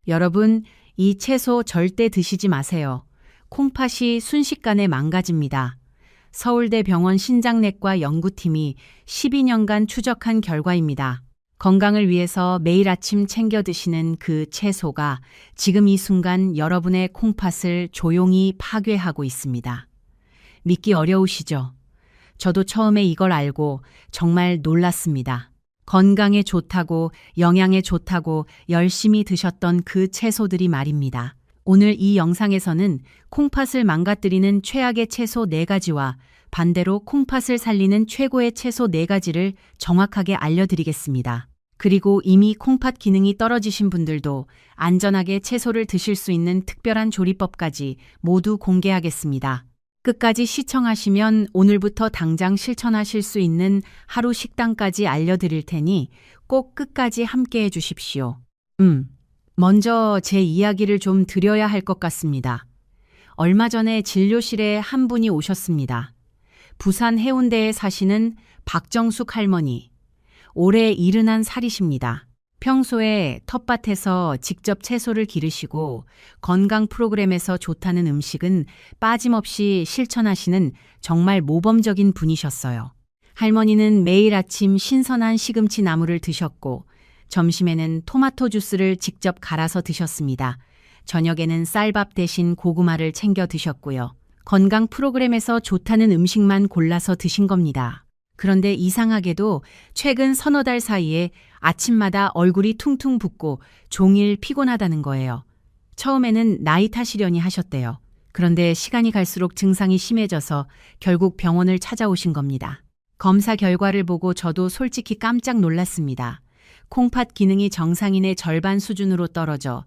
여러분, 이 채소 절대 드시지 마세요. 콩팥이 순식간에 망가집니다. 서울대 병원 신장내과 연구팀이 12년간 추적한 결과입니다. 건강을 위해서 매일 아침 챙겨 드시는 그 채소가 지금 이 순간 여러분의 콩팥을 조용히 파괴하고 있습니다. 믿기 어려우시죠? 저도 처음에 이걸 알고 정말 놀랐습니다. 건강에 좋다고, 영양에 좋다고 열심히 드셨던 그 채소들이 말입니다. 오늘 이 영상에서는 콩팥을 망가뜨리는 최악의 채소 4가지와 반대로 콩팥을 살리는 최고의 채소 4가지를 정확하게 알려드리겠습니다. 그리고 이미 콩팥 기능이 떨어지신 분들도 안전하게 채소를 드실 수 있는 특별한 조리법까지 모두 공개하겠습니다. 끝까지 시청하시면 오늘부터 당장 실천하실 수 있는 하루 식단까지 알려드릴 테니 꼭 끝까지 함께 해주십시오. 먼저 제 이야기를 좀 드려야 할 것 같습니다. 얼마 전에 진료실에 한 분이 오셨습니다. 부산 해운대에 사시는 박정숙 할머니. 올해 71살이십니다. 평소에 텃밭에서 직접 채소를 기르시고 건강 프로그램에서 좋다는 음식은 빠짐없이 실천하시는 정말 모범적인 분이셨어요. 할머니는 매일 아침 신선한 시금치 나물을 드셨고 점심에는 토마토 주스를 직접 갈아서 드셨습니다. 저녁에는 쌀밥 대신 고구마를 챙겨 드셨고요. 건강 프로그램에서 좋다는 음식만 골라서 드신 겁니다. 그런데 이상하게도 최근 서너 달 사이에 아침마다 얼굴이 퉁퉁 붓고 종일 피곤하다는 거예요. 처음에는 나이 탓이려니 하셨대요. 그런데 시간이 갈수록 증상이 심해져서 결국 병원을 찾아오신 겁니다. 검사 결과를 보고 저도 솔직히 깜짝 놀랐습니다. 콩팥 기능이 정상인의 절반 수준으로 떨어져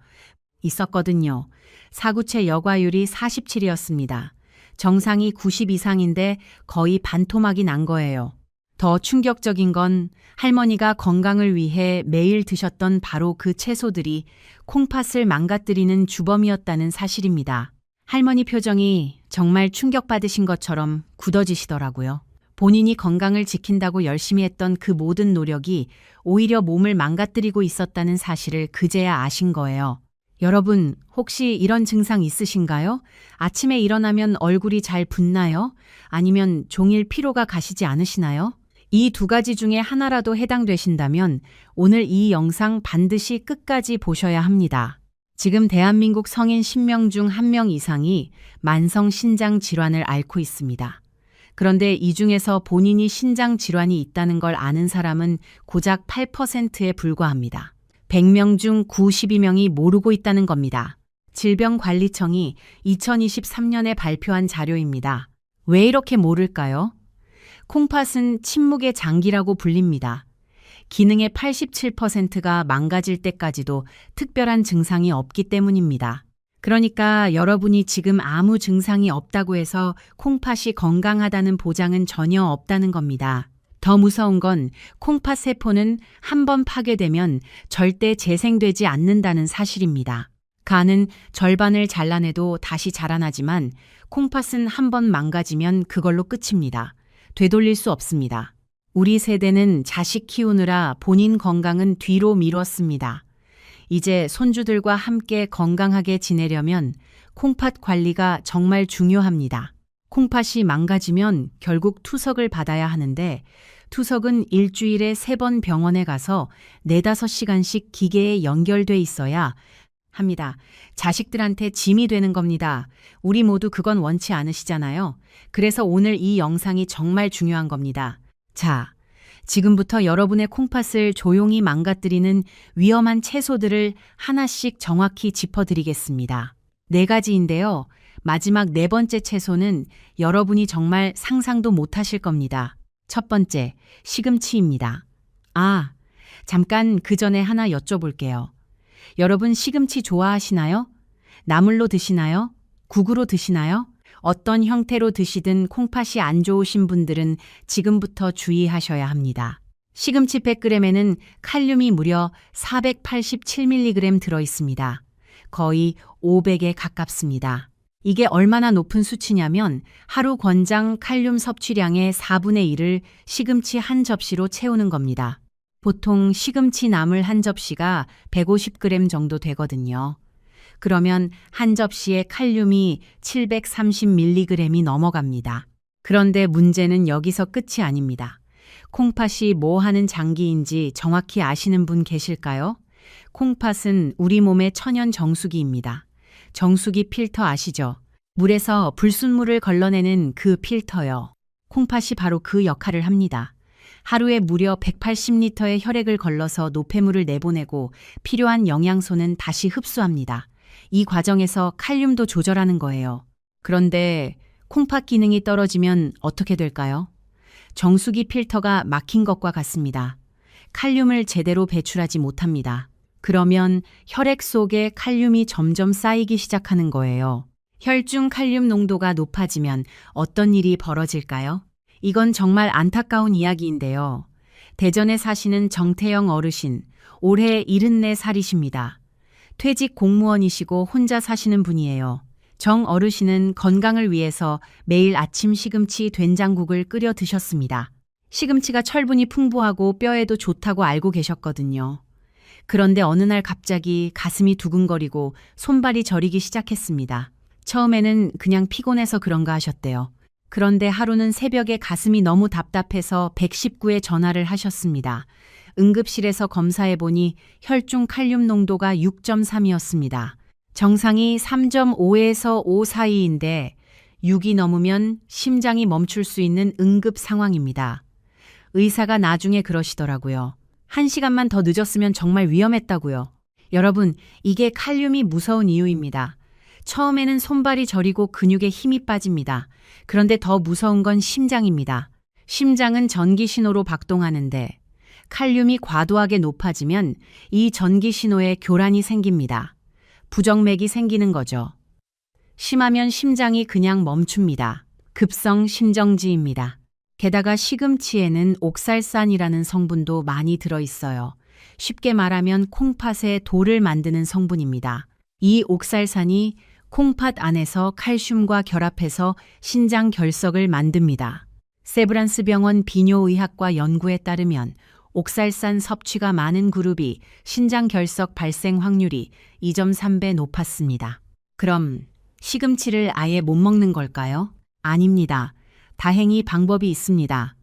있었거든요. 사구체 여과율이 47이었습니다. 정상이 90 이상인데 거의 반토막이 난 거예요. 더 충격적인 건 할머니가 건강을 위해 매일 드셨던 바로 그 채소들이 콩팥을 망가뜨리는 주범이었다는 사실입니다. 할머니 표정이 정말 충격받으신 것처럼 굳어지시더라고요. 본인이 건강을 지킨다고 열심히 했던 그 모든 노력이 오히려 몸을 망가뜨리고 있었다는 사실을 그제야 아신 거예요. 여러분, 혹시 이런 증상 있으신가요? 아침에 일어나면 얼굴이 잘 붓나요? 아니면 종일 피로가 가시지 않으시나요? 이 2가지 중에 하나라도 해당되신다면 오늘 이 영상 반드시 끝까지 보셔야 합니다. 지금 대한민국 성인 10명 중 1명 이상이 만성 신장 질환을 앓고 있습니다. 그런데 이 중에서 본인이 신장 질환이 있다는 걸 아는 사람은 고작 8%에 불과합니다. 100명 중 92명이 모르고 있다는 겁니다. 질병관리청이 2023년에 발표한 자료입니다. 왜 이렇게 모를까요? 콩팥은 침묵의 장기라고 불립니다. 기능의 87%가 망가질 때까지도 특별한 증상이 없기 때문입니다. 그러니까 여러분이 지금 아무 증상이 없다고 해서 콩팥이 건강하다는 보장은 전혀 없다는 겁니다. 더 무서운 건 콩팥 세포는 한 번 파괴되면 절대 재생되지 않는다는 사실입니다. 간은 절반을 잘라내도 다시 자라나지만 콩팥은 한 번 망가지면 그걸로 끝입니다. 되돌릴 수 없습니다. 우리 세대는 자식 키우느라 본인 건강은 뒤로 미뤘습니다. 이제 손주들과 함께 건강하게 지내려면 콩팥 관리가 정말 중요합니다. 콩팥이 망가지면 결국 투석을 받아야 하는데 투석은 일주일에 3번 병원에 가서 4~5시간씩 기계에 연결돼 있어야 합니다. 자식들한테 짐이 되는 겁니다. 우리 모두 그건 원치 않으시잖아요. 그래서 오늘 이 영상이 정말 중요한 겁니다. 자, 지금부터 여러분의 콩팥을 조용히 망가뜨리는 위험한 채소들을 하나씩 정확히 짚어드리겠습니다. 4가지인데요. 마지막 4번째 채소는 여러분이 정말 상상도 못하실 겁니다. 첫 번째, 시금치입니다. 잠깐 그 전에 하나 여쭤볼게요. 여러분 시금치 좋아하시나요? 나물로 드시나요? 국으로 드시나요? 어떤 형태로 드시든 콩팥이 안 좋으신 분들은 지금부터 주의하셔야 합니다. 시금치 100g에는 칼륨이 무려 487mg 들어있습니다. 거의 500에 가깝습니다. 이게 얼마나 높은 수치냐면 하루 권장 칼륨 섭취량의 4분의 1을 시금치 한 접시로 채우는 겁니다. 보통 시금치 나물 한 접시가 150g 정도 되거든요. 그러면 한 접시에 칼륨이 730mg이 넘어갑니다. 그런데 문제는 여기서 끝이 아닙니다. 콩팥이 뭐 하는 장기인지 정확히 아시는 분 계실까요? 콩팥은 우리 몸의 천연 정수기입니다. 정수기 필터 아시죠? 물에서 불순물을 걸러내는 그 필터요. 콩팥이 바로 그 역할을 합니다. 하루에 무려 180리터의 혈액을 걸러서 노폐물을 내보내고 필요한 영양소는 다시 흡수합니다. 이 과정에서 칼륨도 조절하는 거예요. 그런데 콩팥 기능이 떨어지면 어떻게 될까요? 정수기 필터가 막힌 것과 같습니다. 칼륨을 제대로 배출하지 못합니다. 그러면 혈액 속에 칼륨이 점점 쌓이기 시작하는 거예요. 혈중 칼륨 농도가 높아지면 어떤 일이 벌어질까요? 이건 정말 안타까운 이야기인데요. 대전에 사시는 정태영 어르신, 올해 74살이십니다. 퇴직 공무원이시고 혼자 사시는 분이에요. 정 어르신은 건강을 위해서 매일 아침 시금치 된장국을 끓여 드셨습니다. 시금치가 철분이 풍부하고 뼈에도 좋다고 알고 계셨거든요. 그런데 어느 날 갑자기 가슴이 두근거리고 손발이 저리기 시작했습니다. 처음에는 그냥 피곤해서 그런가 하셨대요. 그런데 하루는 새벽에 가슴이 너무 답답해서 119에 전화를 하셨습니다. 응급실에서 검사해보니 혈중 칼륨 농도가 6.3이었습니다. 정상이 3.5에서 5 사이인데 6이 넘으면 심장이 멈출 수 있는 응급 상황입니다. 의사가 나중에 그러시더라고요. 1시간만 더 늦었으면 정말 위험했다고요. 여러분, 이게 칼륨이 무서운 이유입니다. 처음에는 손발이 저리고 근육에 힘이 빠집니다. 그런데 더 무서운 건 심장입니다. 심장은 전기 신호로 박동하는데 칼륨이 과도하게 높아지면 이 전기 신호에 교란이 생깁니다. 부정맥이 생기는 거죠. 심하면 심장이 그냥 멈춥니다. 급성 심정지입니다. 게다가 시금치에는 옥살산이라는 성분도 많이 들어있어요. 쉽게 말하면 콩팥에 돌을 만드는 성분입니다. 이 옥살산이 콩팥 안에서 칼슘과 결합해서 신장 결석을 만듭니다. 세브란스 병원 비뇨의학과 연구에 따르면 옥살산 섭취가 많은 그룹이 신장 결석 발생 확률이 2.3배 높았습니다. 그럼 시금치를 아예 못 먹는 걸까요? 아닙니다. 다행히 방법이 있습니다.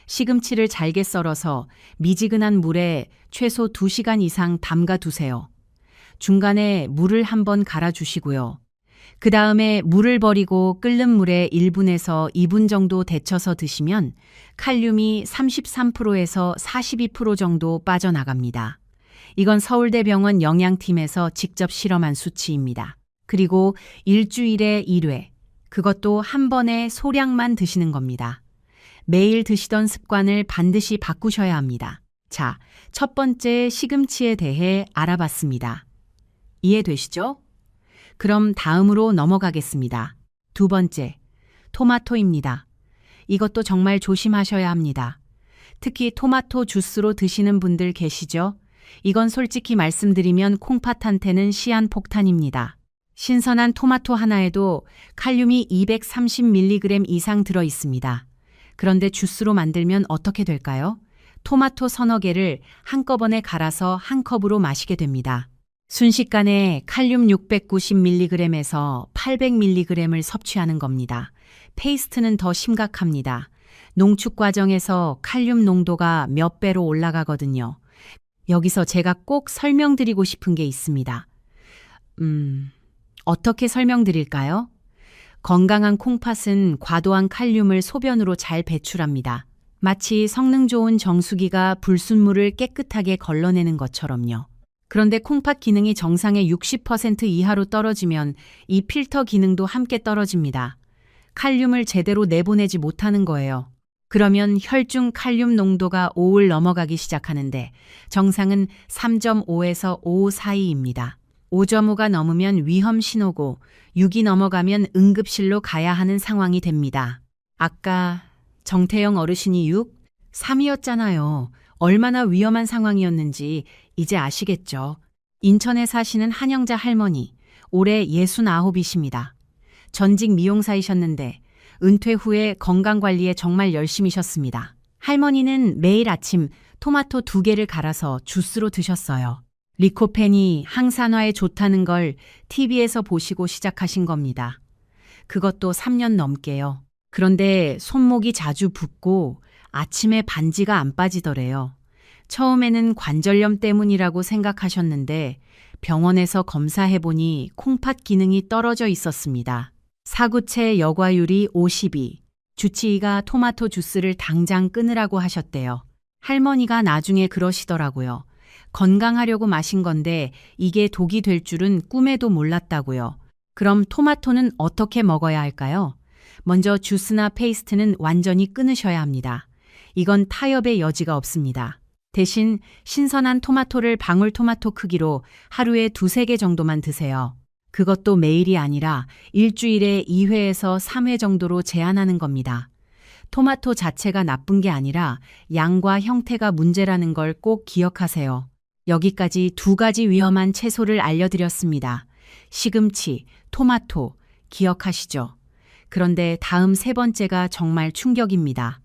시금치를 잘게 썰어서 미지근한 물에 최소 2시간 이상 담가 두세요. 중간에 물을 한번 갈아주시고요. 그 다음에 물을 버리고 끓는 물에 1분에서 2분 정도 데쳐서 드시면 칼륨이 33%에서 42% 정도 빠져나갑니다. 이건 서울대병원 영양팀에서 직접 실험한 수치입니다. 그리고 일주일에 1회, 그것도 한 번에 소량만 드시는 겁니다. 매일 드시던 습관을 반드시 바꾸셔야 합니다. 자, 첫 번째 시금치에 대해 알아봤습니다. 이해되시죠? 그럼 다음으로 넘어가겠습니다. 두 번째, 토마토입니다. 이것도 정말 조심하셔야 합니다. 특히 토마토 주스로 드시는 분들 계시죠? 이건 솔직히 말씀드리면 콩팥한테는 시한폭탄입니다. 신선한 토마토 하나에도 칼륨이 230mg 이상 들어 있습니다. 그런데 주스로 만들면 어떻게 될까요? 토마토 서너 개를 한꺼번에 갈아서 한 컵으로 마시게 됩니다. 순식간에 칼륨 690mg에서 800mg을 섭취하는 겁니다. 페이스트는 더 심각합니다. 농축 과정에서 칼륨 농도가 몇 배로 올라가거든요. 여기서 제가 꼭 설명드리고 싶은 게 있습니다. 어떻게 설명드릴까요? 건강한 콩팥은 과도한 칼륨을 소변으로 잘 배출합니다. 마치 성능 좋은 정수기가 불순물을 깨끗하게 걸러내는 것처럼요. 그런데 콩팥 기능이 정상의 60% 이하로 떨어지면 이 필터 기능도 함께 떨어집니다. 칼륨을 제대로 내보내지 못하는 거예요. 그러면 혈중 칼륨 농도가 5를 넘어가기 시작하는데 정상은 3.5에서 5 사이입니다. 5.5가 넘으면 위험 신호고 6이 넘어가면 응급실로 가야 하는 상황이 됩니다. 아까 정태영 어르신이 6, 3이었잖아요. 얼마나 위험한 상황이었는지 이제 아시겠죠? 인천에 사시는 한영자 할머니, 올해 69이십니다. 전직 미용사이셨는데 은퇴 후에 건강관리에 정말 열심히셨습니다. 할머니는 매일 아침 토마토 2개를 갈아서 주스로 드셨어요. 리코펜이 항산화에 좋다는 걸 TV에서 보시고 시작하신 겁니다. 그것도 3년 넘게요. 그런데 손목이 자주 붓고 아침에 반지가 안 빠지더래요. 처음에는 관절염 때문이라고 생각하셨는데 병원에서 검사해보니 콩팥 기능이 떨어져 있었습니다. 사구체 여과율이 52. 주치의가 토마토 주스를 당장 끊으라고 하셨대요. 할머니가 나중에 그러시더라고요. 건강하려고 마신 건데 이게 독이 될 줄은 꿈에도 몰랐다고요. 그럼 토마토는 어떻게 먹어야 할까요? 먼저 주스나 페이스트는 완전히 끊으셔야 합니다. 이건 타협의 여지가 없습니다. 대신 신선한 토마토를 방울토마토 크기로 하루에 2~3개 정도만 드세요. 그것도 매일이 아니라 일주일에 2회에서 3회 정도로 제한하는 겁니다. 토마토 자체가 나쁜 게 아니라 양과 형태가 문제라는 걸 꼭 기억하세요. 여기까지 2가지 위험한 채소를 알려드렸습니다. 시금치, 토마토, 기억하시죠? 그런데 다음 3번째가 정말 충격입니다.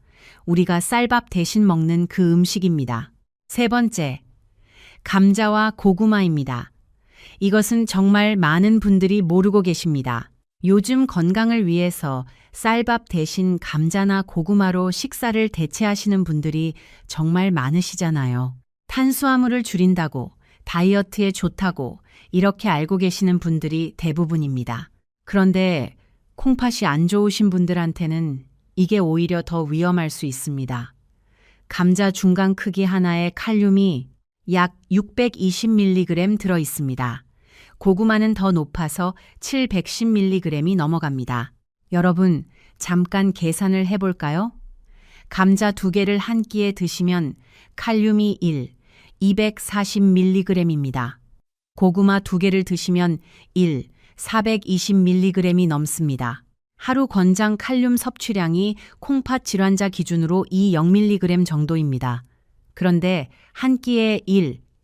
우리가 쌀밥 대신 먹는 그 음식입니다. 3번째, 감자와 고구마입니다. 이것은 정말 많은 분들이 모르고 계십니다. 요즘 건강을 위해서 쌀밥 대신 감자나 고구마로 식사를 대체하시는 분들이 정말 많으시잖아요. 탄수화물을 줄인다고, 다이어트에 좋다고 이렇게 알고 계시는 분들이 대부분입니다. 그런데 콩팥이 안 좋으신 분들한테는 이게 오히려 더 위험할 수 있습니다. 감자 중간 크기 하나에 칼륨이 약 620mg 들어 있습니다. 고구마는 더 높아서 710mg이 넘어갑니다. 여러분, 잠깐 계산을 해볼까요? 감자 2개를 한 끼에 드시면 칼륨이 240mg입니다. 고구마 2개를 드시면 420mg이 넘습니다. 하루 권장 칼륨 섭취량이 콩팥 질환자 기준으로 20mg 정도입니다. 그런데 한 끼에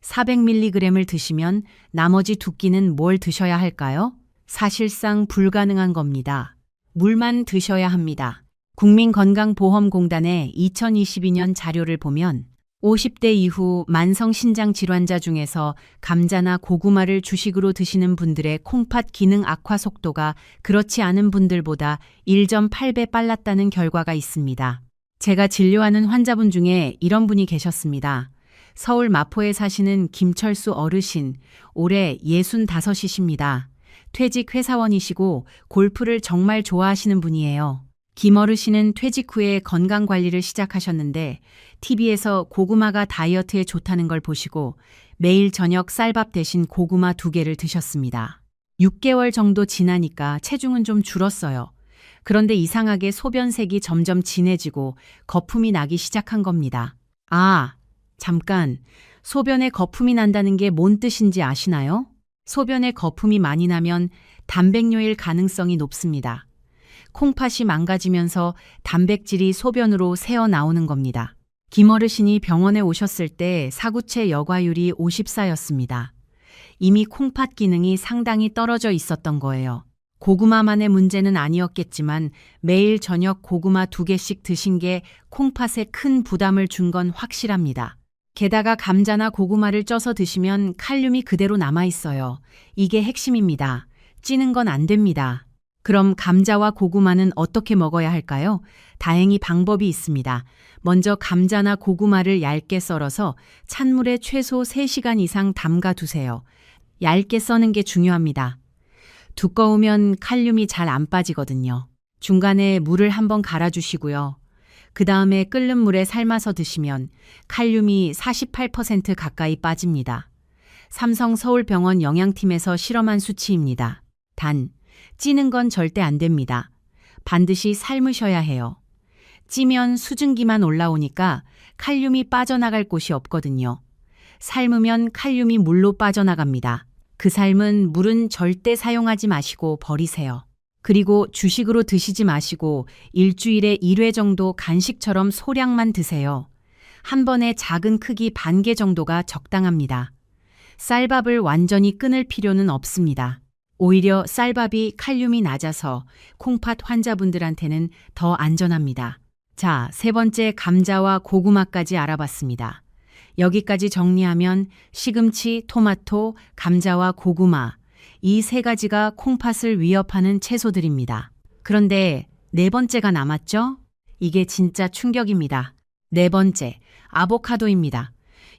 400mg을 드시면 나머지 2끼는 뭘 드셔야 할까요? 사실상 불가능한 겁니다. 물만 드셔야 합니다. 국민건강보험공단의 2022년 자료를 보면 50대 이후 만성신장 질환자 중에서 감자나 고구마를 주식으로 드시는 분들의 콩팥 기능 악화 속도가 그렇지 않은 분들보다 1.8배 빨랐다는 결과가 있습니다. 제가 진료하는 환자분 중에 이런 분이 계셨습니다. 서울 마포에 사시는 김철수 어르신, 올해 65이십니다. 퇴직 회사원이시고 골프를 정말 좋아하시는 분이에요. 김 어르신은 퇴직 후에 건강관리를 시작하셨는데 TV에서 고구마가 다이어트에 좋다는 걸 보시고 매일 저녁 쌀밥 대신 고구마 2개를 드셨습니다. 6개월 정도 지나니까 체중은 좀 줄었어요. 그런데 이상하게 소변색이 점점 진해지고 거품이 나기 시작한 겁니다. 아, 잠깐. 소변에 거품이 난다는 게 뭔 뜻인지 아시나요? 소변에 거품이 많이 나면 단백뇨일 가능성이 높습니다. 콩팥이 망가지면서 단백질이 소변으로 새어 나오는 겁니다. 김 어르신이 병원에 오셨을 때 사구체 여과율이 54였습니다. 이미 콩팥 기능이 상당히 떨어져 있었던 거예요. 고구마만의 문제는 아니었겠지만 매일 저녁 고구마 2개씩 드신 게 콩팥에 큰 부담을 준 건 확실합니다. 게다가 감자나 고구마를 쪄서 드시면 칼륨이 그대로 남아있어요. 이게 핵심입니다. 찌는 건 안 됩니다. 그럼 감자와 고구마는 어떻게 먹어야 할까요? 다행히 방법이 있습니다. 먼저 감자나 고구마를 얇게 썰어서 찬물에 최소 3시간 이상 담가 두세요. 얇게 써는 게 중요합니다. 두꺼우면 칼륨이 잘 안 빠지거든요. 중간에 물을 한번 갈아주시고요. 그 다음에 끓는 물에 삶아서 드시면 칼륨이 48% 가까이 빠집니다. 삼성 서울병원 영양팀에서 실험한 수치입니다. 단, 찌는 건 절대 안 됩니다. 반드시 삶으셔야 해요. 찌면 수증기만 올라오니까 칼륨이 빠져나갈 곳이 없거든요. 삶으면 칼륨이 물로 빠져나갑니다. 그 삶은 물은 절대 사용하지 마시고 버리세요. 그리고 주식으로 드시지 마시고 일주일에 1회 정도 간식처럼 소량만 드세요. 한 번에 작은 크기 반 개 정도가 적당합니다. 쌀밥을 완전히 끊을 필요는 없습니다. 오히려 쌀밥이 칼륨이 낮아서 콩팥 환자분들한테는 더 안전합니다. 자, 3번째 감자와 고구마까지 알아봤습니다. 여기까지 정리하면 시금치, 토마토, 감자와 고구마, 이 세 가지가 콩팥을 위협하는 채소들입니다. 그런데 네 번째가 남았죠? 이게 진짜 충격입니다. 네 번째, 아보카도입니다.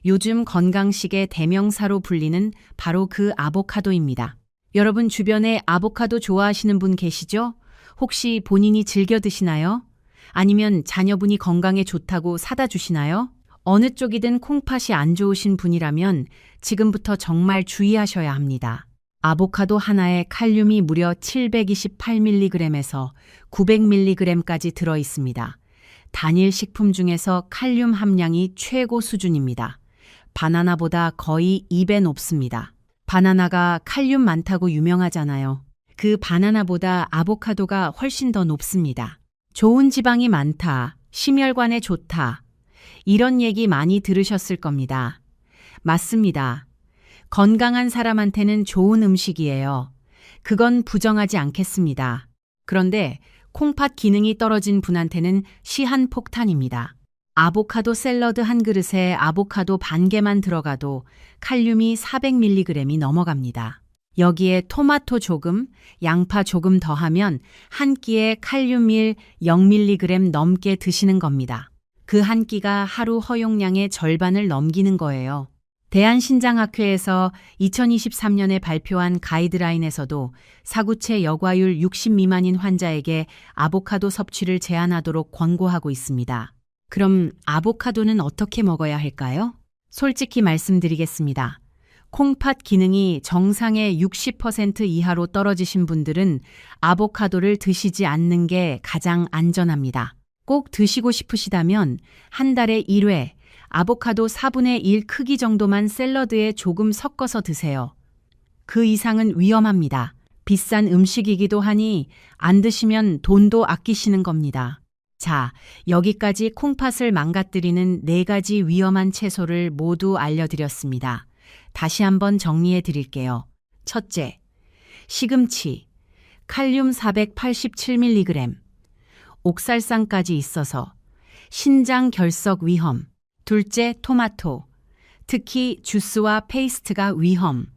요즘 건강식의 대명사로 불리는 바로 그 아보카도입니다. 여러분 주변에 아보카도 좋아하시는 분 계시죠? 혹시 본인이 즐겨 드시나요? 아니면 자녀분이 건강에 좋다고 사다 주시나요? 어느 쪽이든 콩팥이 안 좋으신 분이라면 지금부터 정말 주의하셔야 합니다. 아보카도 하나에 칼륨이 무려 728mg에서 900mg까지 들어 있습니다. 단일 식품 중에서 칼륨 함량이 최고 수준입니다. 바나나보다 거의 2배 높습니다. 바나나가 칼륨 많다고 유명하잖아요. 그 바나나보다 아보카도가 훨씬 더 높습니다. 좋은 지방이 많다, 심혈관에 좋다, 이런 얘기 많이 들으셨을 겁니다. 맞습니다. 건강한 사람한테는 좋은 음식이에요. 그건 부정하지 않겠습니다. 그런데 콩팥 기능이 떨어진 분한테는 시한폭탄입니다. 아보카도 샐러드 한 그릇에 아보카도 반 개만 들어가도 칼륨이 400mg이 넘어갑니다. 여기에 토마토 조금, 양파 조금 더하면 한 끼에 칼륨일 0mg 넘게 드시는 겁니다. 그 한 끼가 하루 허용량의 절반을 넘기는 거예요. 대한신장학회에서 2023년에 발표한 가이드라인에서도 사구체 여과율 60 미만인 환자에게 아보카도 섭취를 제한하도록 권고하고 있습니다. 그럼 아보카도는 어떻게 먹어야 할까요? 솔직히 말씀드리겠습니다. 콩팥 기능이 정상의 60% 이하로 떨어지신 분들은 아보카도를 드시지 않는 게 가장 안전합니다. 꼭 드시고 싶으시다면 한 달에 1회 아보카도 4분의 1 크기 정도만 샐러드에 조금 섞어서 드세요. 그 이상은 위험합니다. 비싼 음식이기도 하니 안 드시면 돈도 아끼시는 겁니다. 자, 여기까지 콩팥을 망가뜨리는 4가지 위험한 채소를 모두 알려드렸습니다. 다시 한번 정리해 드릴게요. 첫째, 시금치, 칼륨 487mg, 옥살상까지 있어서 신장 결석 위험. 둘째, 토마토, 특히 주스와 페이스트가 위험.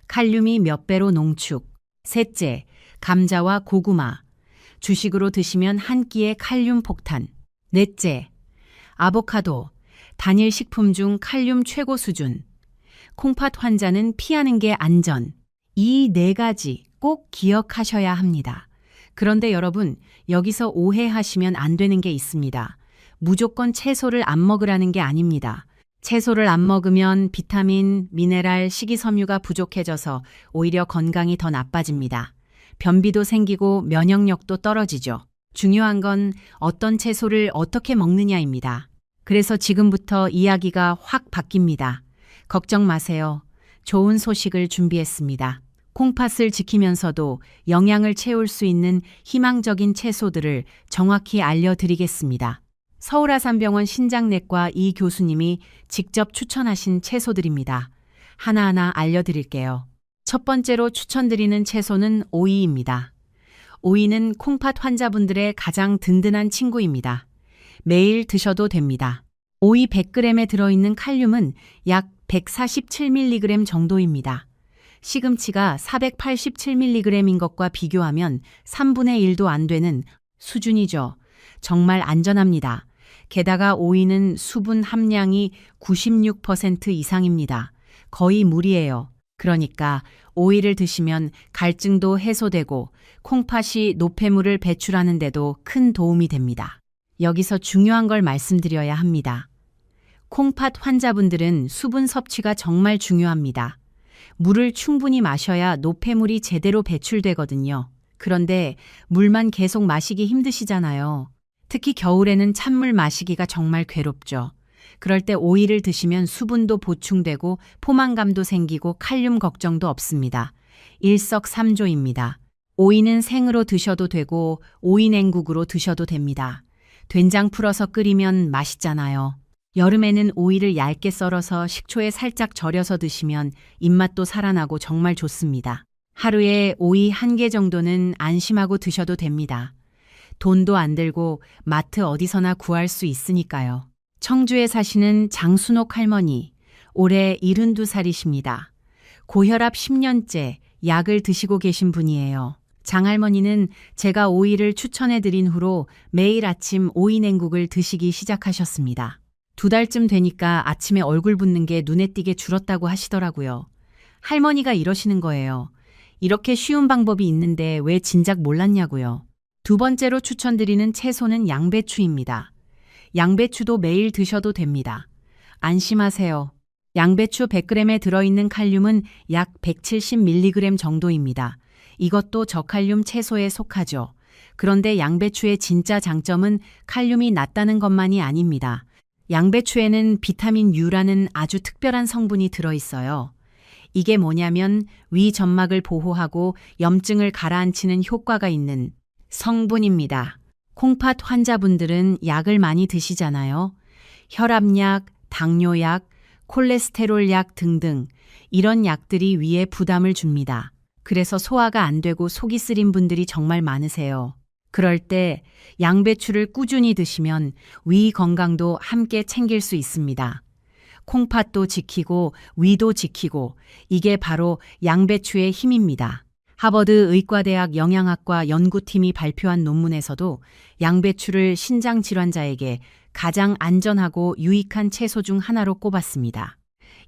칼륨이 몇 배로 농축. 셋째, 감자와 고구마. 주식으로 드시면 한 끼에 칼륨 폭탄. 넷째, 아보카도, 단일 식품 중 칼륨 최고 수준. 콩팥 환자는 피하는 게 안전. 이 4가지 꼭 기억하셔야 합니다. 그런데 여러분, 여기서 오해하시면 안 되는 게 있습니다. 무조건 채소를 안 먹으라는 게 아닙니다. 채소를 안 먹으면 비타민, 미네랄, 식이섬유가 부족해져서 오히려 건강이 더 나빠집니다. 변비도 생기고 면역력도 떨어지죠. 중요한 건 어떤 채소를 어떻게 먹느냐입니다. 그래서 지금부터 이야기가 확 바뀝니다. 걱정 마세요. 좋은 소식을 준비했습니다. 콩팥을 지키면서도 영양을 채울 수 있는 희망적인 채소들을 정확히 알려드리겠습니다. 서울아산병원 신장내과 이 교수님이 직접 추천하신 채소들입니다. 하나하나 알려드릴게요. 첫 번째로 추천드리는 채소는 오이입니다. 오이는 콩팥 환자분들의 가장 든든한 친구입니다. 매일 드셔도 됩니다. 오이 100g에 들어있는 칼륨은 약 147mg 정도입니다. 시금치가 487mg인 것과 비교하면 3분의 1도 안 되는 수준이죠. 정말 안전합니다. 게다가 오이는 수분 함량이 96% 이상입니다. 거의 물이에요. 그러니까 오이를 드시면 갈증도 해소되고 콩팥이 노폐물을 배출하는 데도 큰 도움이 됩니다. 여기서 중요한 걸 말씀드려야 합니다. 콩팥 환자분들은 수분 섭취가 정말 중요합니다. 물을 충분히 마셔야 노폐물이 제대로 배출되거든요. 그런데 물만 계속 마시기 힘드시잖아요. 특히 겨울에는 찬물 마시기가 정말 괴롭죠. 그럴 때 오이를 드시면 수분도 보충되고 포만감도 생기고 칼륨 걱정도 없습니다. 일석삼조입니다. 오이는 생으로 드셔도 되고 오이 냉국으로 드셔도 됩니다. 된장 풀어서 끓이면 맛있잖아요. 여름에는 오이를 얇게 썰어서 식초에 살짝 절여서 드시면 입맛도 살아나고 정말 좋습니다. 하루에 오이 1개 정도는 안심하고 드셔도 됩니다. 돈도 안 들고 마트 어디서나 구할 수 있으니까요. 청주에 사시는 장순옥 할머니, 올해 72살이십니다. 고혈압 10년째 약을 드시고 계신 분이에요. 장할머니는 제가 오이를 추천해 드린 후로 매일 아침 오이 냉국을 드시기 시작하셨습니다. 2달쯤 되니까 아침에 얼굴 붓는 게 눈에 띄게 줄었다고 하시더라고요. 할머니가 이러시는 거예요. 이렇게 쉬운 방법이 있는데 왜 진작 몰랐냐고요. 2번째로 추천드리는 채소는 양배추입니다. 양배추도 매일 드셔도 됩니다. 안심하세요. 양배추 100g에 들어있는 칼륨은 약 170mg 정도입니다. 이것도 저칼륨 채소에 속하죠. 그런데 양배추의 진짜 장점은 칼륨이 낮다는 것만이 아닙니다. 양배추에는 비타민 U라는 아주 특별한 성분이 들어있어요. 이게 뭐냐면 위 점막을 보호하고 염증을 가라앉히는 효과가 있는 성분입니다. 콩팥 환자분들은 약을 많이 드시잖아요. 혈압약, 당뇨약, 콜레스테롤 약 등등 이런 약들이 위에 부담을 줍니다. 그래서 소화가 안 되고 속이 쓰린 분들이 정말 많으세요. 그럴 때 양배추를 꾸준히 드시면 위 건강도 함께 챙길 수 있습니다. 콩팥도 지키고 위도 지키고 이게 바로 양배추의 힘입니다. 하버드 의과대학 영양학과 연구팀이 발표한 논문에서도 양배추를 신장 질환자에게 가장 안전하고 유익한 채소 중 하나로 꼽았습니다.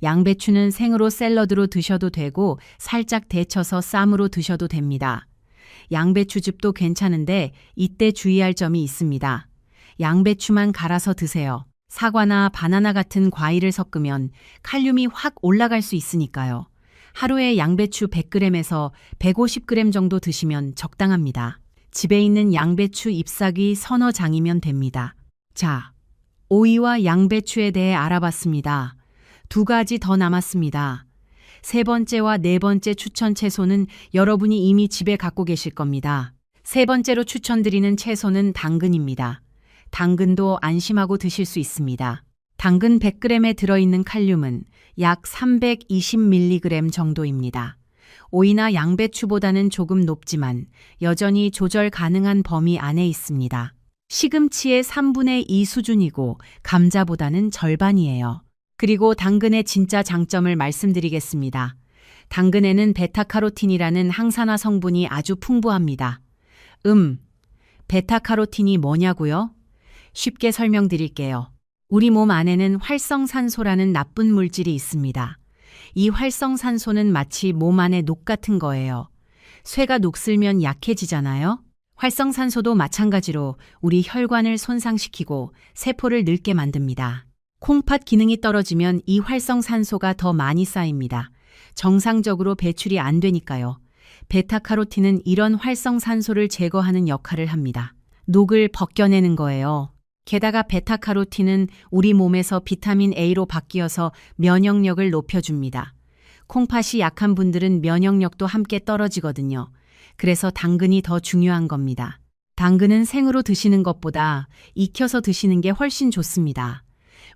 양배추는 생으로 샐러드로 드셔도 되고 살짝 데쳐서 쌈으로 드셔도 됩니다. 양배추즙도 괜찮은데 이때 주의할 점이 있습니다. 양배추만 갈아서 드세요. 사과나 바나나 같은 과일을 섞으면 칼륨이 확 올라갈 수 있으니까요. 하루에 양배추 100g에서 150g 정도 드시면 적당합니다. 집에 있는 양배추 잎사귀 서너 장이면 됩니다. 자, 오이와 양배추에 대해 알아봤습니다. 2가지 더 남았습니다. 3번째와 4번째 추천 채소는 여러분이 이미 집에 갖고 계실 겁니다. 3번째로 추천드리는 채소는 당근입니다. 당근도 안심하고 드실 수 있습니다. 당근 100g에 들어있는 칼륨은 약 320mg 정도입니다. 오이나 양배추보다는 조금 높지만 여전히 조절 가능한 범위 안에 있습니다. 시금치의 3분의 2 수준이고 감자보다는 절반이에요. 그리고 당근의 진짜 장점을 말씀드리겠습니다. 당근에는 베타카로틴이라는 항산화 성분이 아주 풍부합니다. 베타카로틴이 뭐냐고요? 쉽게 설명드릴게요. 우리 몸 안에는 활성산소라는 나쁜 물질이 있습니다. 이 활성산소는 마치 몸 안의 녹 같은 거예요. 쇠가 녹슬면 약해지잖아요? 활성산소도 마찬가지로 우리 혈관을 손상시키고 세포를 늙게 만듭니다. 콩팥 기능이 떨어지면 이 활성산소가 더 많이 쌓입니다. 정상적으로 배출이 안 되니까요. 베타카로틴은 이런 활성산소를 제거하는 역할을 합니다. 녹을 벗겨내는 거예요. 게다가 베타카로틴은 우리 몸에서 비타민 A로 바뀌어서 면역력을 높여줍니다. 콩팥이 약한 분들은 면역력도 함께 떨어지거든요. 그래서 당근이 더 중요한 겁니다. 당근은 생으로 드시는 것보다 익혀서 드시는 게 훨씬 좋습니다.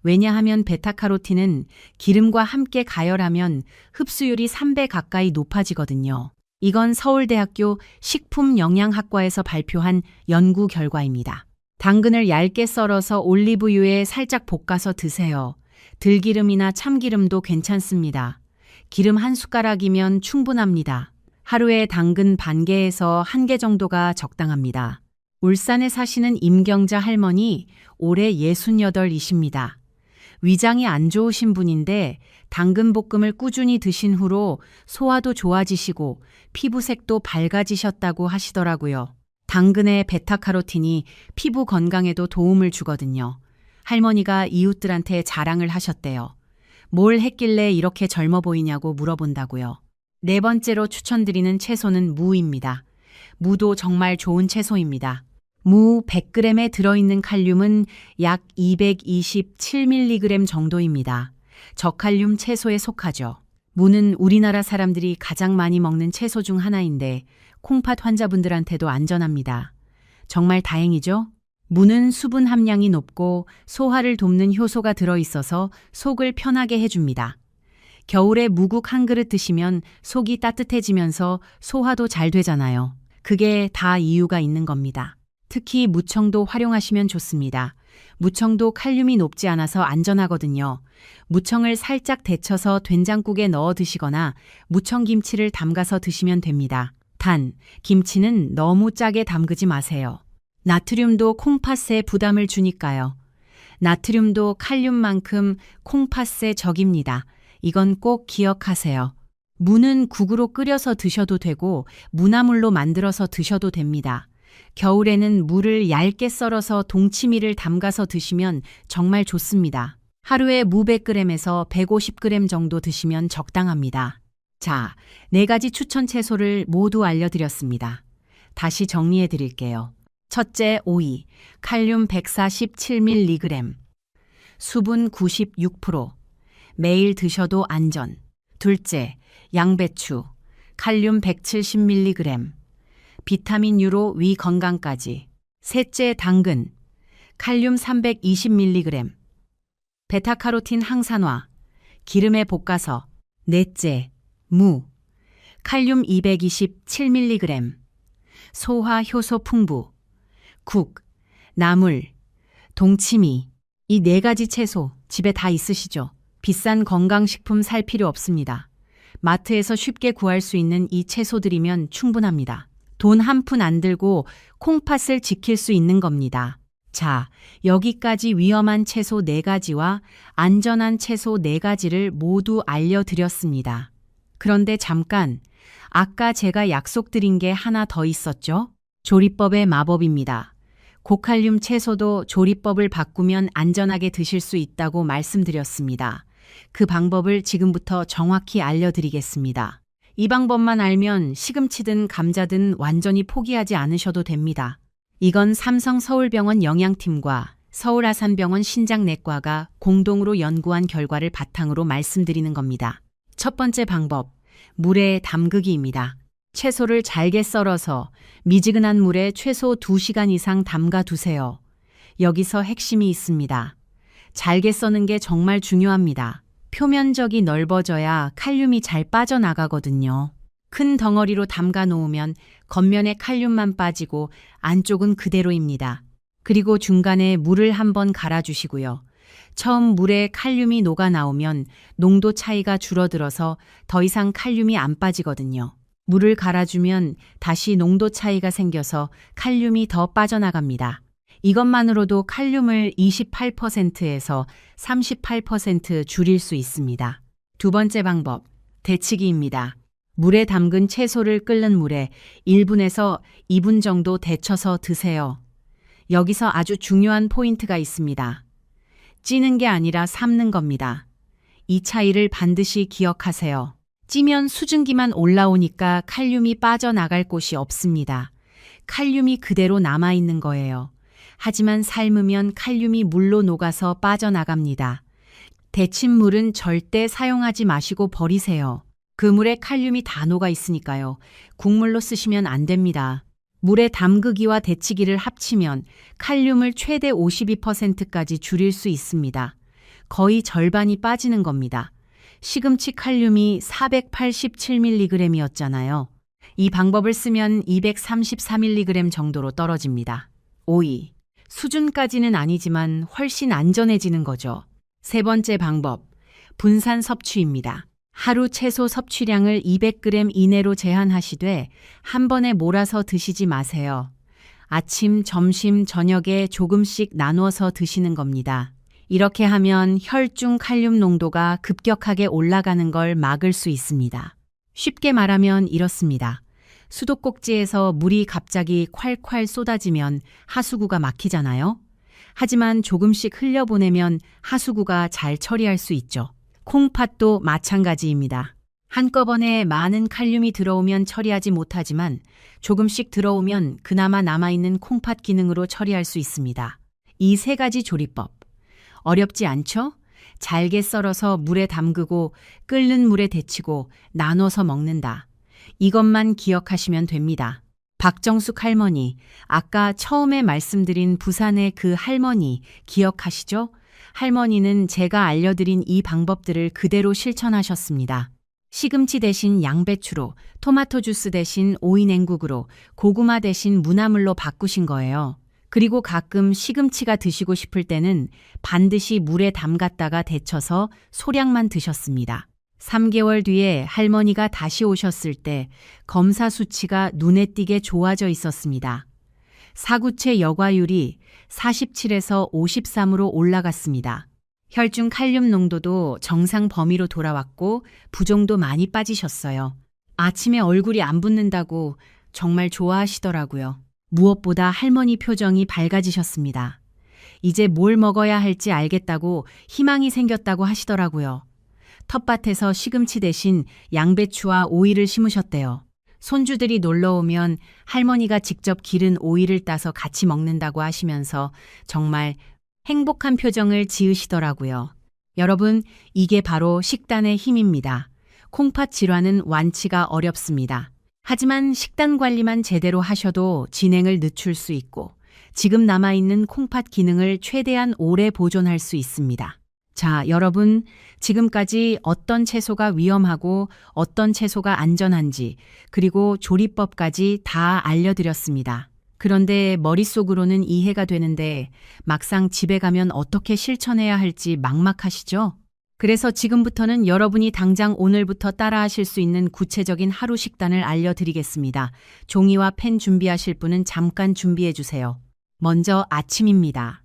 왜냐하면 베타카로틴은 기름과 함께 가열하면 흡수율이 3배 가까이 높아지거든요. 이건 서울대학교 식품영양학과에서 발표한 연구 결과입니다. 당근을 얇게 썰어서 올리브유에 살짝 볶아서 드세요. 들기름이나 참기름도 괜찮습니다. 기름 1숟가락이면 충분합니다. 하루에 당근 반 개에서 1개 정도가 적당합니다. 울산에 사시는 임경자 할머니, 올해 68이십니다. 위장이 안 좋으신 분인데 당근 볶음을 꾸준히 드신 후로 소화도 좋아지시고 피부색도 밝아지셨다고 하시더라고요. 당근의 베타카로틴이 피부 건강에도 도움을 주거든요. 할머니가 이웃들한테 자랑을 하셨대요. 뭘 했길래 이렇게 젊어 보이냐고 물어본다고요. 4번째로 추천드리는 채소는 무입니다. 무도 정말 좋은 채소입니다. 무 100g에 들어있는 칼륨은 약 227mg 정도입니다. 저칼륨 채소에 속하죠. 무는 우리나라 사람들이 가장 많이 먹는 채소 중 하나인데 콩팥 환자분들한테도 안전합니다. 정말 다행이죠? 무는 수분 함량이 높고 소화를 돕는 효소가 들어있어서 속을 편하게 해줍니다. 겨울에 무국 한 그릇 드시면 속이 따뜻해지면서 소화도 잘 되잖아요. 그게 다 이유가 있는 겁니다. 특히 무청도 활용하시면 좋습니다. 무청도 칼륨이 높지 않아서 안전하거든요. 무청을 살짝 데쳐서 된장국에 넣어 드시거나 무청김치를 담가서 드시면 됩니다. 단, 김치는 너무 짜게 담그지 마세요. 나트륨도 콩팥에 부담을 주니까요. 나트륨도 칼륨만큼 콩팥의 적입니다. 이건 꼭 기억하세요. 무는 국으로 끓여서 드셔도 되고 무나물로 만들어서 드셔도 됩니다. 겨울에는 무를 얇게 썰어서 동치미를 담가서 드시면 정말 좋습니다. 하루에 무 100g에서 150g 정도 드시면 적당합니다. 자, 4가지 추천 채소를 모두 알려드렸습니다. 다시 정리해 드릴게요. 첫째, 오이, 칼륨 147mg, 수분 96%, 매일 드셔도 안전. 둘째, 양배추, 칼륨 170mg, 비타민 U로 위 건강까지. 셋째, 당근, 칼륨 320mg, 베타카로틴 항산화, 기름에 볶아서. 넷째, 무, 칼륨 227mg, 소화 효소 풍부. 국, 나물, 동치미. 이 4가지 채소 집에 다 있으시죠? 비싼 건강식품 살 필요 없습니다. 마트에서 쉽게 구할 수 있는 이 채소들이면 충분합니다. 돈 한 푼 안 들고 콩팥을 지킬 수 있는 겁니다. 자, 여기까지 위험한 채소 4가지와 안전한 채소 4가지를 모두 알려드렸습니다. 그런데 잠깐, 아까 제가 약속드린 게 하나 더 있었죠? 조리법의 마법입니다. 고칼륨 채소도 조리법을 바꾸면 안전하게 드실 수 있다고 말씀드렸습니다. 그 방법을 지금부터 정확히 알려드리겠습니다. 이 방법만 알면 시금치든 감자든 완전히 포기하지 않으셔도 됩니다. 이건 삼성서울병원 영양팀과 서울아산병원 신장내과가 공동으로 연구한 결과를 바탕으로 말씀드리는 겁니다. 첫 번째 방법, 물에 담그기입니다. 채소를 잘게 썰어서 미지근한 물에 최소 2시간 이상 담가 두세요. 여기서 핵심이 있습니다. 잘게 써는 게 정말 중요합니다. 표면적이 넓어져야 칼륨이 잘 빠져나가거든요. 큰 덩어리로 담가 놓으면 겉면에 칼륨만 빠지고 안쪽은 그대로입니다. 그리고 중간에 물을 한번 갈아주시고요. 처음 물에 칼륨이 녹아 나오면 농도 차이가 줄어들어서 더 이상 칼륨이 안 빠지거든요. 물을 갈아주면 다시 농도 차이가 생겨서 칼륨이 더 빠져나갑니다. 이것만으로도 칼륨을 28%에서 38% 줄일 수 있습니다. 두 번째 방법, 데치기입니다. 물에 담근 채소를 끓는 물에 1분에서 2분 정도 데쳐서 드세요. 여기서 아주 중요한 포인트가 있습니다. 찌는 게 아니라 삶는 겁니다. 이 차이를 반드시 기억하세요. 찌면 수증기만 올라오니까 칼륨이 빠져나갈 곳이 없습니다. 칼륨이 그대로 남아있는 거예요. 하지만 삶으면 칼륨이 물로 녹아서 빠져나갑니다. 데친 물은 절대 사용하지 마시고 버리세요. 그 물에 칼륨이 다 녹아 있으니까요. 국물로 쓰시면 안 됩니다. 물에 담그기와 데치기를 합치면 칼륨을 최대 52%까지 줄일 수 있습니다. 거의 절반이 빠지는 겁니다. 시금치 칼륨이 487mg이었잖아요. 이 방법을 쓰면 234mg 정도로 떨어집니다. 오이. 수준까지는 아니지만 훨씬 안전해지는 거죠. 세 번째 방법, 분산 섭취입니다. 하루 채소 섭취량을 200g 이내로 제한하시되 한 번에 몰아서 드시지 마세요. 아침, 점심, 저녁에 조금씩 나누어서 드시는 겁니다. 이렇게 하면 혈중 칼륨 농도가 급격하게 올라가는 걸 막을 수 있습니다. 쉽게 말하면 이렇습니다. 수도꼭지에서 물이 갑자기 콸콸 쏟아지면 하수구가 막히잖아요. 하지만 조금씩 흘려보내면 하수구가 잘 처리할 수 있죠. 콩팥도 마찬가지입니다. 한꺼번에 많은 칼륨이 들어오면 처리하지 못하지만 조금씩 들어오면 그나마 남아있는 콩팥 기능으로 처리할 수 있습니다. 이 3가지 조리법. 어렵지 않죠? 잘게 썰어서 물에 담그고 끓는 물에 데치고 나눠서 먹는다. 이것만 기억하시면 됩니다. 박정숙 할머니, 아까 처음에 말씀드린 부산의 그 할머니 기억하시죠? 할머니는 제가 알려드린 이 방법들을 그대로 실천하셨습니다. 시금치 대신 양배추로, 토마토 주스 대신 오이 냉국으로, 고구마 대신 무나물로 바꾸신 거예요. 그리고 가끔 시금치가 드시고 싶을 때는 반드시 물에 담갔다가 데쳐서 소량만 드셨습니다. 3개월 뒤에 할머니가 다시 오셨을 때 검사 수치가 눈에 띄게 좋아져 있었습니다. 사구체 여과율이 47에서 53으로 올라갔습니다. 혈중 칼륨 농도도 정상 범위로 돌아왔고 부종도 많이 빠지셨어요. 아침에 얼굴이 안 붓는다고 정말 좋아하시더라고요. 무엇보다 할머니 표정이 밝아지셨습니다. 이제 뭘 먹어야 할지 알겠다고 희망이 생겼다고 하시더라고요. 텃밭에서 시금치 대신 양배추와 오이를 심으셨대요. 손주들이 놀러 오면 할머니가 직접 기른 오이를 따서 같이 먹는다고 하시면서 정말 행복한 표정을 지으시더라고요. 여러분, 이게 바로 식단의 힘입니다. 콩팥 질환은 완치가 어렵습니다. 하지만 식단 관리만 제대로 하셔도 진행을 늦출 수 있고 지금 남아있는 콩팥 기능을 최대한 오래 보존할 수 있습니다. 자, 여러분, 지금까지 어떤 채소가 위험하고 어떤 채소가 안전한지 그리고 조리법까지 다 알려드렸습니다. 그런데 머릿속으로는 이해가 되는데 막상 집에 가면 어떻게 실천해야 할지 막막하시죠? 그래서 지금부터는 여러분이 당장 오늘부터 따라하실 수 있는 구체적인 하루 식단을 알려드리겠습니다. 종이와 펜 준비하실 분은 잠깐 준비해 주세요. 먼저 아침입니다.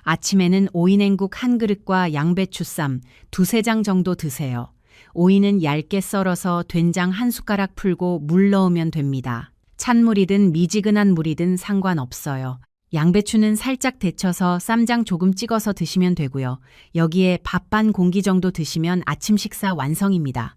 아침에는 오이냉국 한 그릇과 양배추쌈 2~3장 정도 드세요. 오이는 얇게 썰어서 된장 한 숟가락 풀고 물 넣으면 됩니다. 찬물이든 미지근한 물이든 상관없어요. 양배추는 살짝 데쳐서 쌈장 조금 찍어서 드시면 되고요. 여기에 밥 반 공기 정도 드시면 아침 식사 완성입니다.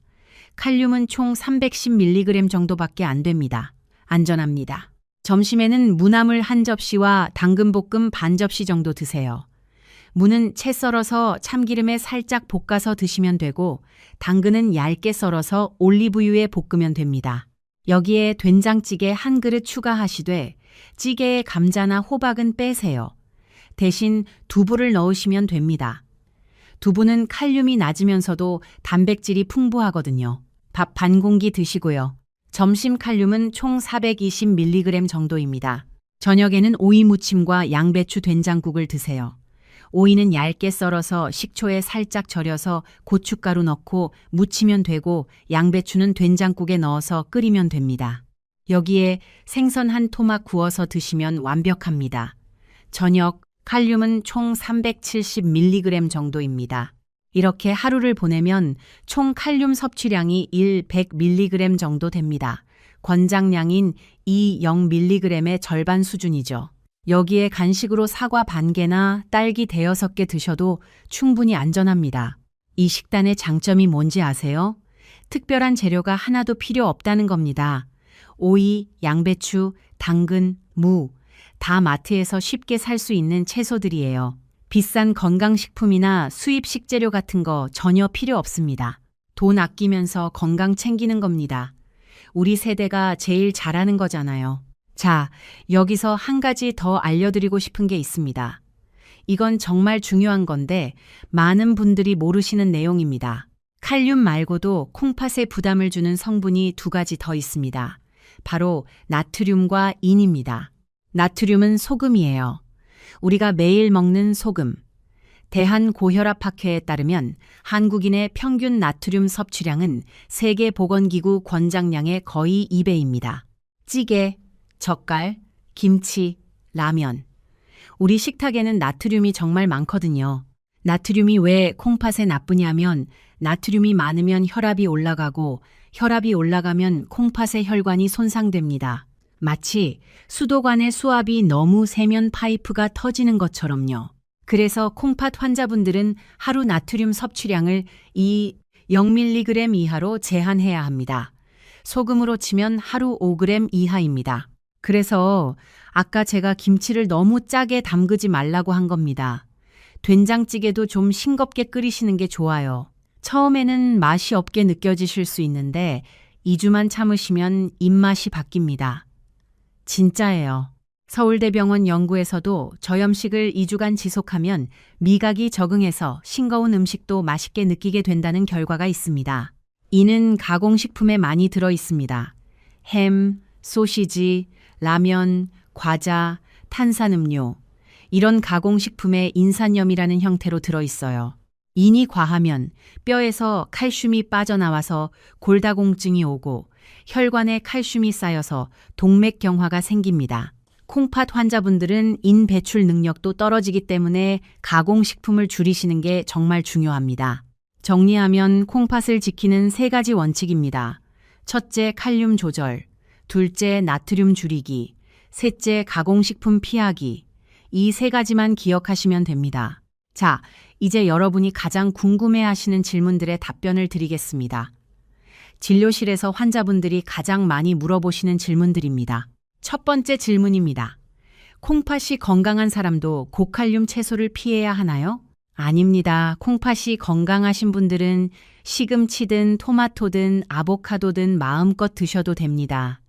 칼륨은 총 310mg 정도밖에 안 됩니다. 안전합니다. 점심에는 무나물 한 접시와 당근볶음 반 접시 정도 드세요. 무는 채 썰어서 참기름에 살짝 볶아서 드시면 되고 당근은 얇게 썰어서 올리브유에 볶으면 됩니다. 여기에 된장찌개 한 그릇 추가하시되 찌개에 감자나 호박은 빼세요. 대신 두부를 넣으시면 됩니다. 두부는 칼륨이 낮으면서도 단백질이 풍부하거든요. 밥 반 공기 드시고요. 점심 칼륨은 총 420mg 정도입니다. 저녁에는 오이 무침과 양배추 된장국을 드세요. 오이는 얇게 썰어서 식초에 살짝 절여서 고춧가루 넣고 무치면 되고 양배추는 된장국에 넣어서 끓이면 됩니다. 여기에 생선 한 토막 구워서 드시면 완벽합니다. 저녁 칼륨은 총 370mg 정도입니다. 이렇게 하루를 보내면 총 칼륨 섭취량이 100mg 정도 됩니다. 권장량인 20mg의 절반 수준이죠. 여기에 간식으로 사과 반 개나 딸기 5개 드셔도 충분히 안전합니다. 이 식단의 장점이 뭔지 아세요? 특별한 재료가 하나도 필요 없다는 겁니다. 오이, 양배추, 당근, 무, 다 마트에서 쉽게 살 수 있는 채소들이에요. 비싼 건강식품이나 수입 식재료 같은 거 전혀 필요 없습니다. 돈 아끼면서 건강 챙기는 겁니다. 우리 세대가 제일 잘하는 거잖아요. 자, 여기서 한 가지 더 알려드리고 싶은 게 있습니다. 이건 정말 중요한 건데 많은 분들이 모르시는 내용입니다. 칼륨 말고도 콩팥에 부담을 주는 성분이 2가지 더 있습니다. 바로 나트륨과 인입니다. 나트륨은 소금이에요. 우리가 매일 먹는 소금. 대한고혈압학회에 따르면 한국인의 평균 나트륨 섭취량은 세계보건기구 권장량의 거의 2배입니다. 찌개, 젓갈, 김치, 라면. 우리 식탁에는 나트륨이 정말 많거든요. 나트륨이 왜 콩팥에 나쁘냐면 나트륨이 많으면 혈압이 올라가고 혈압이 올라가면 콩팥의 혈관이 손상됩니다. 마치 수도관의 수압이 너무 세면 파이프가 터지는 것처럼요. 그래서 콩팥 환자분들은 하루 나트륨 섭취량을 0mg 이하로 제한해야 합니다. 소금으로 치면 하루 5g 이하입니다. 그래서 아까 제가 김치를 너무 짜게 담그지 말라고 한 겁니다. 된장찌개도 좀 싱겁게 끓이시는 게 좋아요. 처음에는 맛이 없게 느껴지실 수 있는데 2주만 참으시면 입맛이 바뀝니다. 진짜예요. 서울대병원 연구에서도 저염식을 2주간 지속하면 미각이 적응해서 싱거운 음식도 맛있게 느끼게 된다는 결과가 있습니다. 이는 가공식품에 많이 들어 있습니다. 햄, 소시지, 라면, 과자, 탄산음료, 이런 가공식품에 인산염이라는 형태로 들어있어요. 인이 과하면 뼈에서 칼슘이 빠져나와서 골다공증이 오고 혈관에 칼슘이 쌓여서 동맥경화가 생깁니다. 콩팥 환자분들은 인 배출 능력도 떨어지기 때문에 가공식품을 줄이시는 게 정말 중요합니다. 정리하면 콩팥을 지키는 3가지 원칙입니다. 첫째, 칼륨 조절. 둘째, 나트륨 줄이기. 셋째, 가공식품 피하기. 이 3가지만 기억하시면 됩니다. 자, 이제 여러분이 가장 궁금해하시는 질문들의 답변을 드리겠습니다. 진료실에서 환자분들이 가장 많이 물어보시는 질문들입니다. 첫 번째 질문입니다. 콩팥이 건강한 사람도 고칼륨 채소를 피해야 하나요? 아닙니다. 콩팥이 건강하신 분들은 시금치든 토마토든 아보카도든 마음껏 드셔도 됩니다.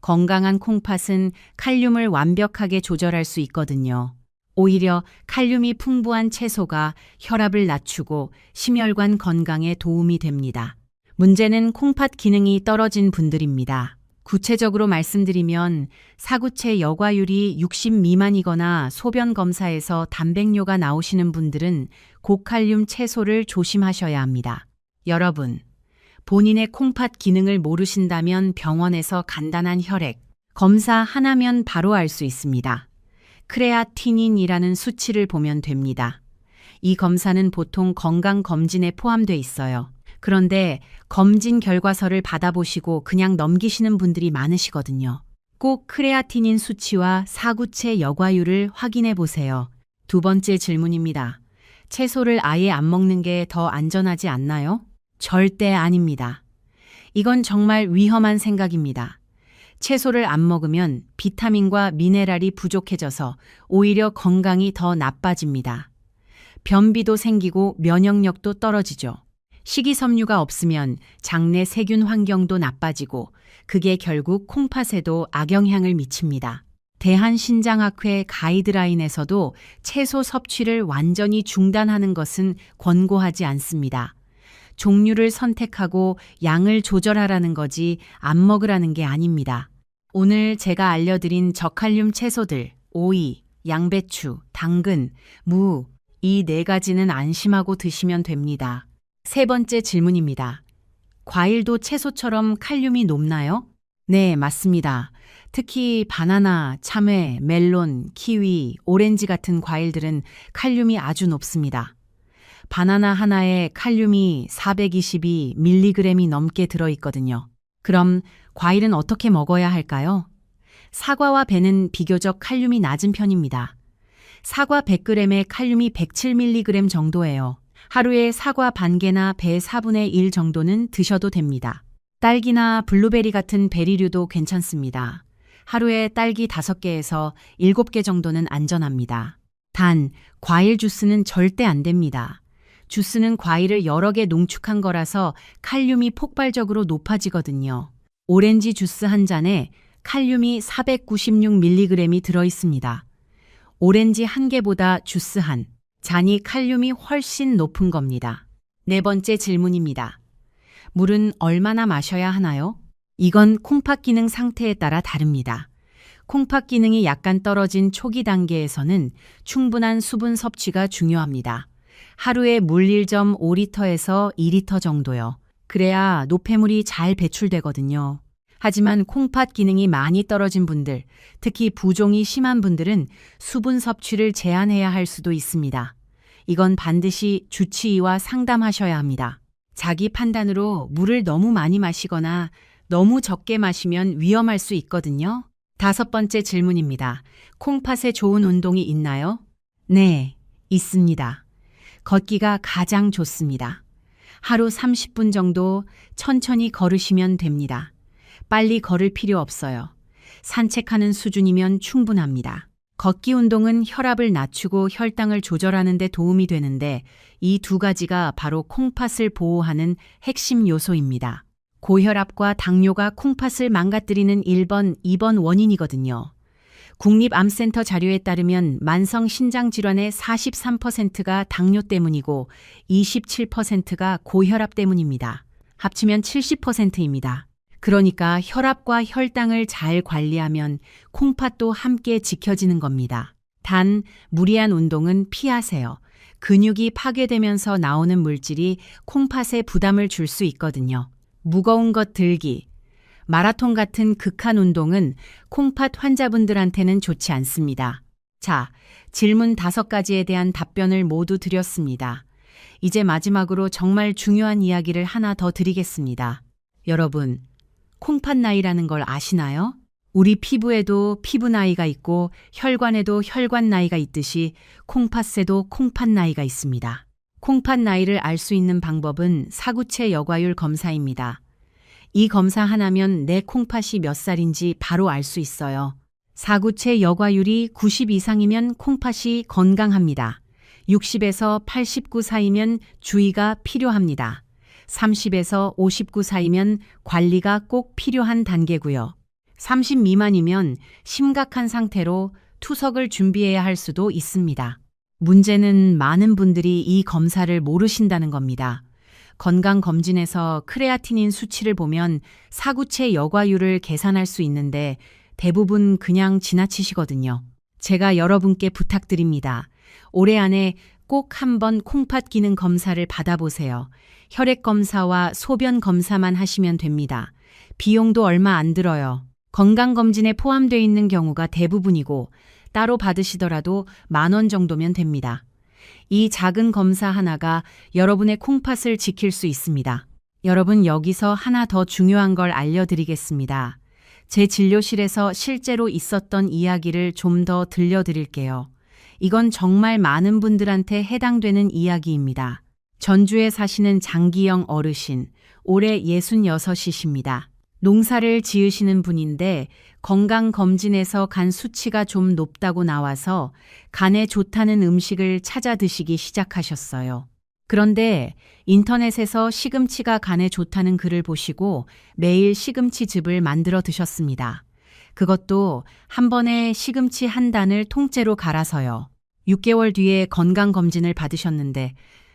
건강한 콩팥은 칼륨을 완벽하게 조절할 수 있거든요. 오히려 칼륨이 풍부한 채소가 혈압을 낮추고 심혈관 건강에 도움이 됩니다. 문제는 콩팥 기능이 떨어진 분들입니다. 구체적으로 말씀드리면 사구체 여과율이 60 미만이거나 소변 검사에서 단백뇨가 나오시는 분들은 고칼륨 채소를 조심하셔야 합니다. 여러분, 본인의 콩팥 기능을 모르신다면 병원에서 간단한 혈액 검사 하나면 바로 알 수 있습니다. 크레아티닌이라는 수치를 보면 됩니다. 이 검사는 보통 건강검진에 포함돼 있어요. 그런데 검진 결과서를 받아보시고 그냥 넘기시는 분들이 많으시거든요. 꼭 크레아티닌 수치와 사구체 여과율을 확인해 보세요. 두 번째 질문입니다. 채소를 아예 안 먹는 게 더 안전하지 않나요? 절대 아닙니다. 이건 정말 위험한 생각입니다. 채소를 안 먹으면 비타민과 미네랄이 부족해져서 오히려 건강이 더 나빠집니다. 변비도 생기고 면역력도 떨어지죠. 식이섬유가 없으면 장내 세균 환경도 나빠지고 그게 결국 콩팥에도 악영향을 미칩니다. 대한신장학회 가이드라인에서도 채소 섭취를 완전히 중단하는 것은 권고하지 않습니다. 종류를 선택하고 양을 조절하라는 거지 안 먹으라는 게 아닙니다. 오늘 제가 알려드린 저칼륨 채소들, 오이, 양배추, 당근, 무, 이 4가지는 안심하고 드시면 됩니다. 세 번째 질문입니다. 과일도 채소처럼 칼륨이 높나요? 네, 맞습니다. 특히 바나나, 참외, 멜론, 키위, 오렌지 같은 과일들은 칼륨이 아주 높습니다. 바나나 하나에 칼륨이 422mg이 넘게 들어있거든요. 그럼 과일은 어떻게 먹어야 할까요? 사과와 배는 비교적 칼륨이 낮은 편입니다. 사과 100g에 칼륨이 107mg 정도예요. 하루에 사과 반 개나 배 4분의 1 정도는 드셔도 됩니다. 딸기나 블루베리 같은 베리류도 괜찮습니다. 하루에 딸기 5개에서 7개 정도는 안전합니다. 단, 과일 주스는 절대 안 됩니다. 주스는 과일을 여러 개 농축한 거라서 칼륨이 폭발적으로 높아지거든요. 오렌지 주스 한 잔에 칼륨이 496mg이 들어있습니다. 오렌지 한 개보다 주스 한 잔이 칼륨이 훨씬 높은 겁니다. 네 번째 질문입니다. 물은 얼마나 마셔야 하나요? 이건 콩팥 기능 상태에 따라 다릅니다. 콩팥 기능이 약간 떨어진 초기 단계에서는 충분한 수분 섭취가 중요합니다. 하루에 물 1.5리터에서 2리터 정도요. 그래야 노폐물이 잘 배출되거든요. 하지만 콩팥 기능이 많이 떨어진 분들, 특히 부종이 심한 분들은 수분 섭취를 제한해야 할 수도 있습니다. 이건 반드시 주치의와 상담하셔야 합니다. 자기 판단으로 물을 너무 많이 마시거나 너무 적게 마시면 위험할 수 있거든요. 5번째 질문입니다. 콩팥에 좋은 운동이 있나요? 네, 있습니다. 걷기가 가장 좋습니다. 하루 30분 정도 천천히 걸으시면 됩니다. 빨리 걸을 필요 없어요. 산책하는 수준이면 충분합니다. 걷기 운동은 혈압을 낮추고 혈당을 조절하는 데 도움이 되는데 이 2가지가 바로 콩팥을 보호하는 핵심 요소입니다. 고혈압과 당뇨가 콩팥을 망가뜨리는 1번, 2번 원인이거든요. 국립암센터 자료에 따르면 만성 신장질환의 43%가 당뇨 때문이고 27%가 고혈압 때문입니다. 합치면 70%입니다. 그러니까 혈압과 혈당을 잘 관리하면 콩팥도 함께 지켜지는 겁니다. 단, 무리한 운동은 피하세요. 근육이 파괴되면서 나오는 물질이 콩팥에 부담을 줄 수 있거든요. 무거운 것 들기, 마라톤 같은 극한 운동은 콩팥 환자분들한테는 좋지 않습니다. 자, 질문 5가지에 대한 답변을 모두 드렸습니다. 이제 마지막으로 정말 중요한 이야기를 하나 더 드리겠습니다. 여러분, 콩팥 나이라는 걸 아시나요? 우리 피부에도 피부 나이가 있고 혈관에도 혈관 나이가 있듯이 콩팥에도 콩팥 나이가 있습니다. 콩팥 나이를 알 수 있는 방법은 사구체 여과율 검사입니다. 이 검사 하나면 내 콩팥이 몇 살인지 바로 알 수 있어요. 사구체 여과율이 90 이상이면 콩팥이 건강합니다. 60에서 89 사이면 주의가 필요합니다. 30에서 59 사이면 관리가 꼭 필요한 단계고요. 30 미만이면 심각한 상태로 투석을 준비해야 할 수도 있습니다. 문제는 많은 분들이 이 검사를 모르신다는 겁니다. 건강검진에서 크레아티닌 수치를 보면 사구체 여과율을 계산할 수 있는데 대부분 그냥 지나치시거든요. 제가 여러분께 부탁드립니다. 올해 안에 꼭 한번 콩팥 기능 검사를 받아보세요. 혈액 검사와 소변 검사만 하시면 됩니다. 비용도 얼마 안 들어요. 건강검진에 포함되어 있는 경우가 대부분이고 따로 받으시더라도 10,000원 정도면 됩니다. 이 작은 검사 하나가 여러분의 콩팥을 지킬 수 있습니다. 여러분, 여기서 하나 더 중요한 걸 알려드리겠습니다. 제 진료실에서 실제로 있었던 이야기를 좀 더 들려드릴게요. 이건 정말 많은 분들한테 해당되는 이야기입니다. 전주에 사시는 장기영 어르신, 올해 66이십니다. 농사를 지으시는 분인데 건강검진에서 간 수치가 좀 높다고 나와서 간에 좋다는 음식을 찾아 드시기 시작하셨어요. 그런데 인터넷에서 시금치가 간에 좋다는 글을 보시고 매일 시금치즙을 만들어 드셨습니다. 그것도 한 번에 시금치 한 단을 통째로 갈아서요. 6개월 뒤에 건강검진을 받으셨는데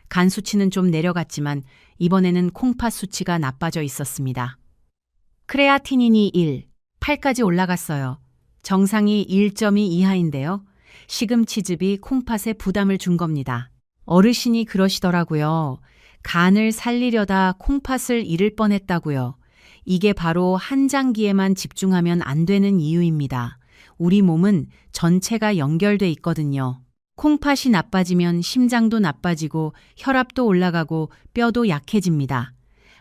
간 수치는 좀 내려갔지만 이번에는 콩팥 수치가 나빠져 있었습니다. 크레아티닌이 1, 8까지 올라갔어요. 정상이 1.2 이하인데요. 시금치즙이 콩팥에 부담을 준 겁니다. 어르신이 그러시더라고요. 간을 살리려다 콩팥을 잃을 뻔했다고요. 이게 바로 한장기에만 집중하면 안 되는 이유입니다. 우리 몸은 전체가 연결돼 있거든요. 콩팥이 나빠지면 심장도 나빠지고 혈압도 올라가고 뼈도 약해집니다.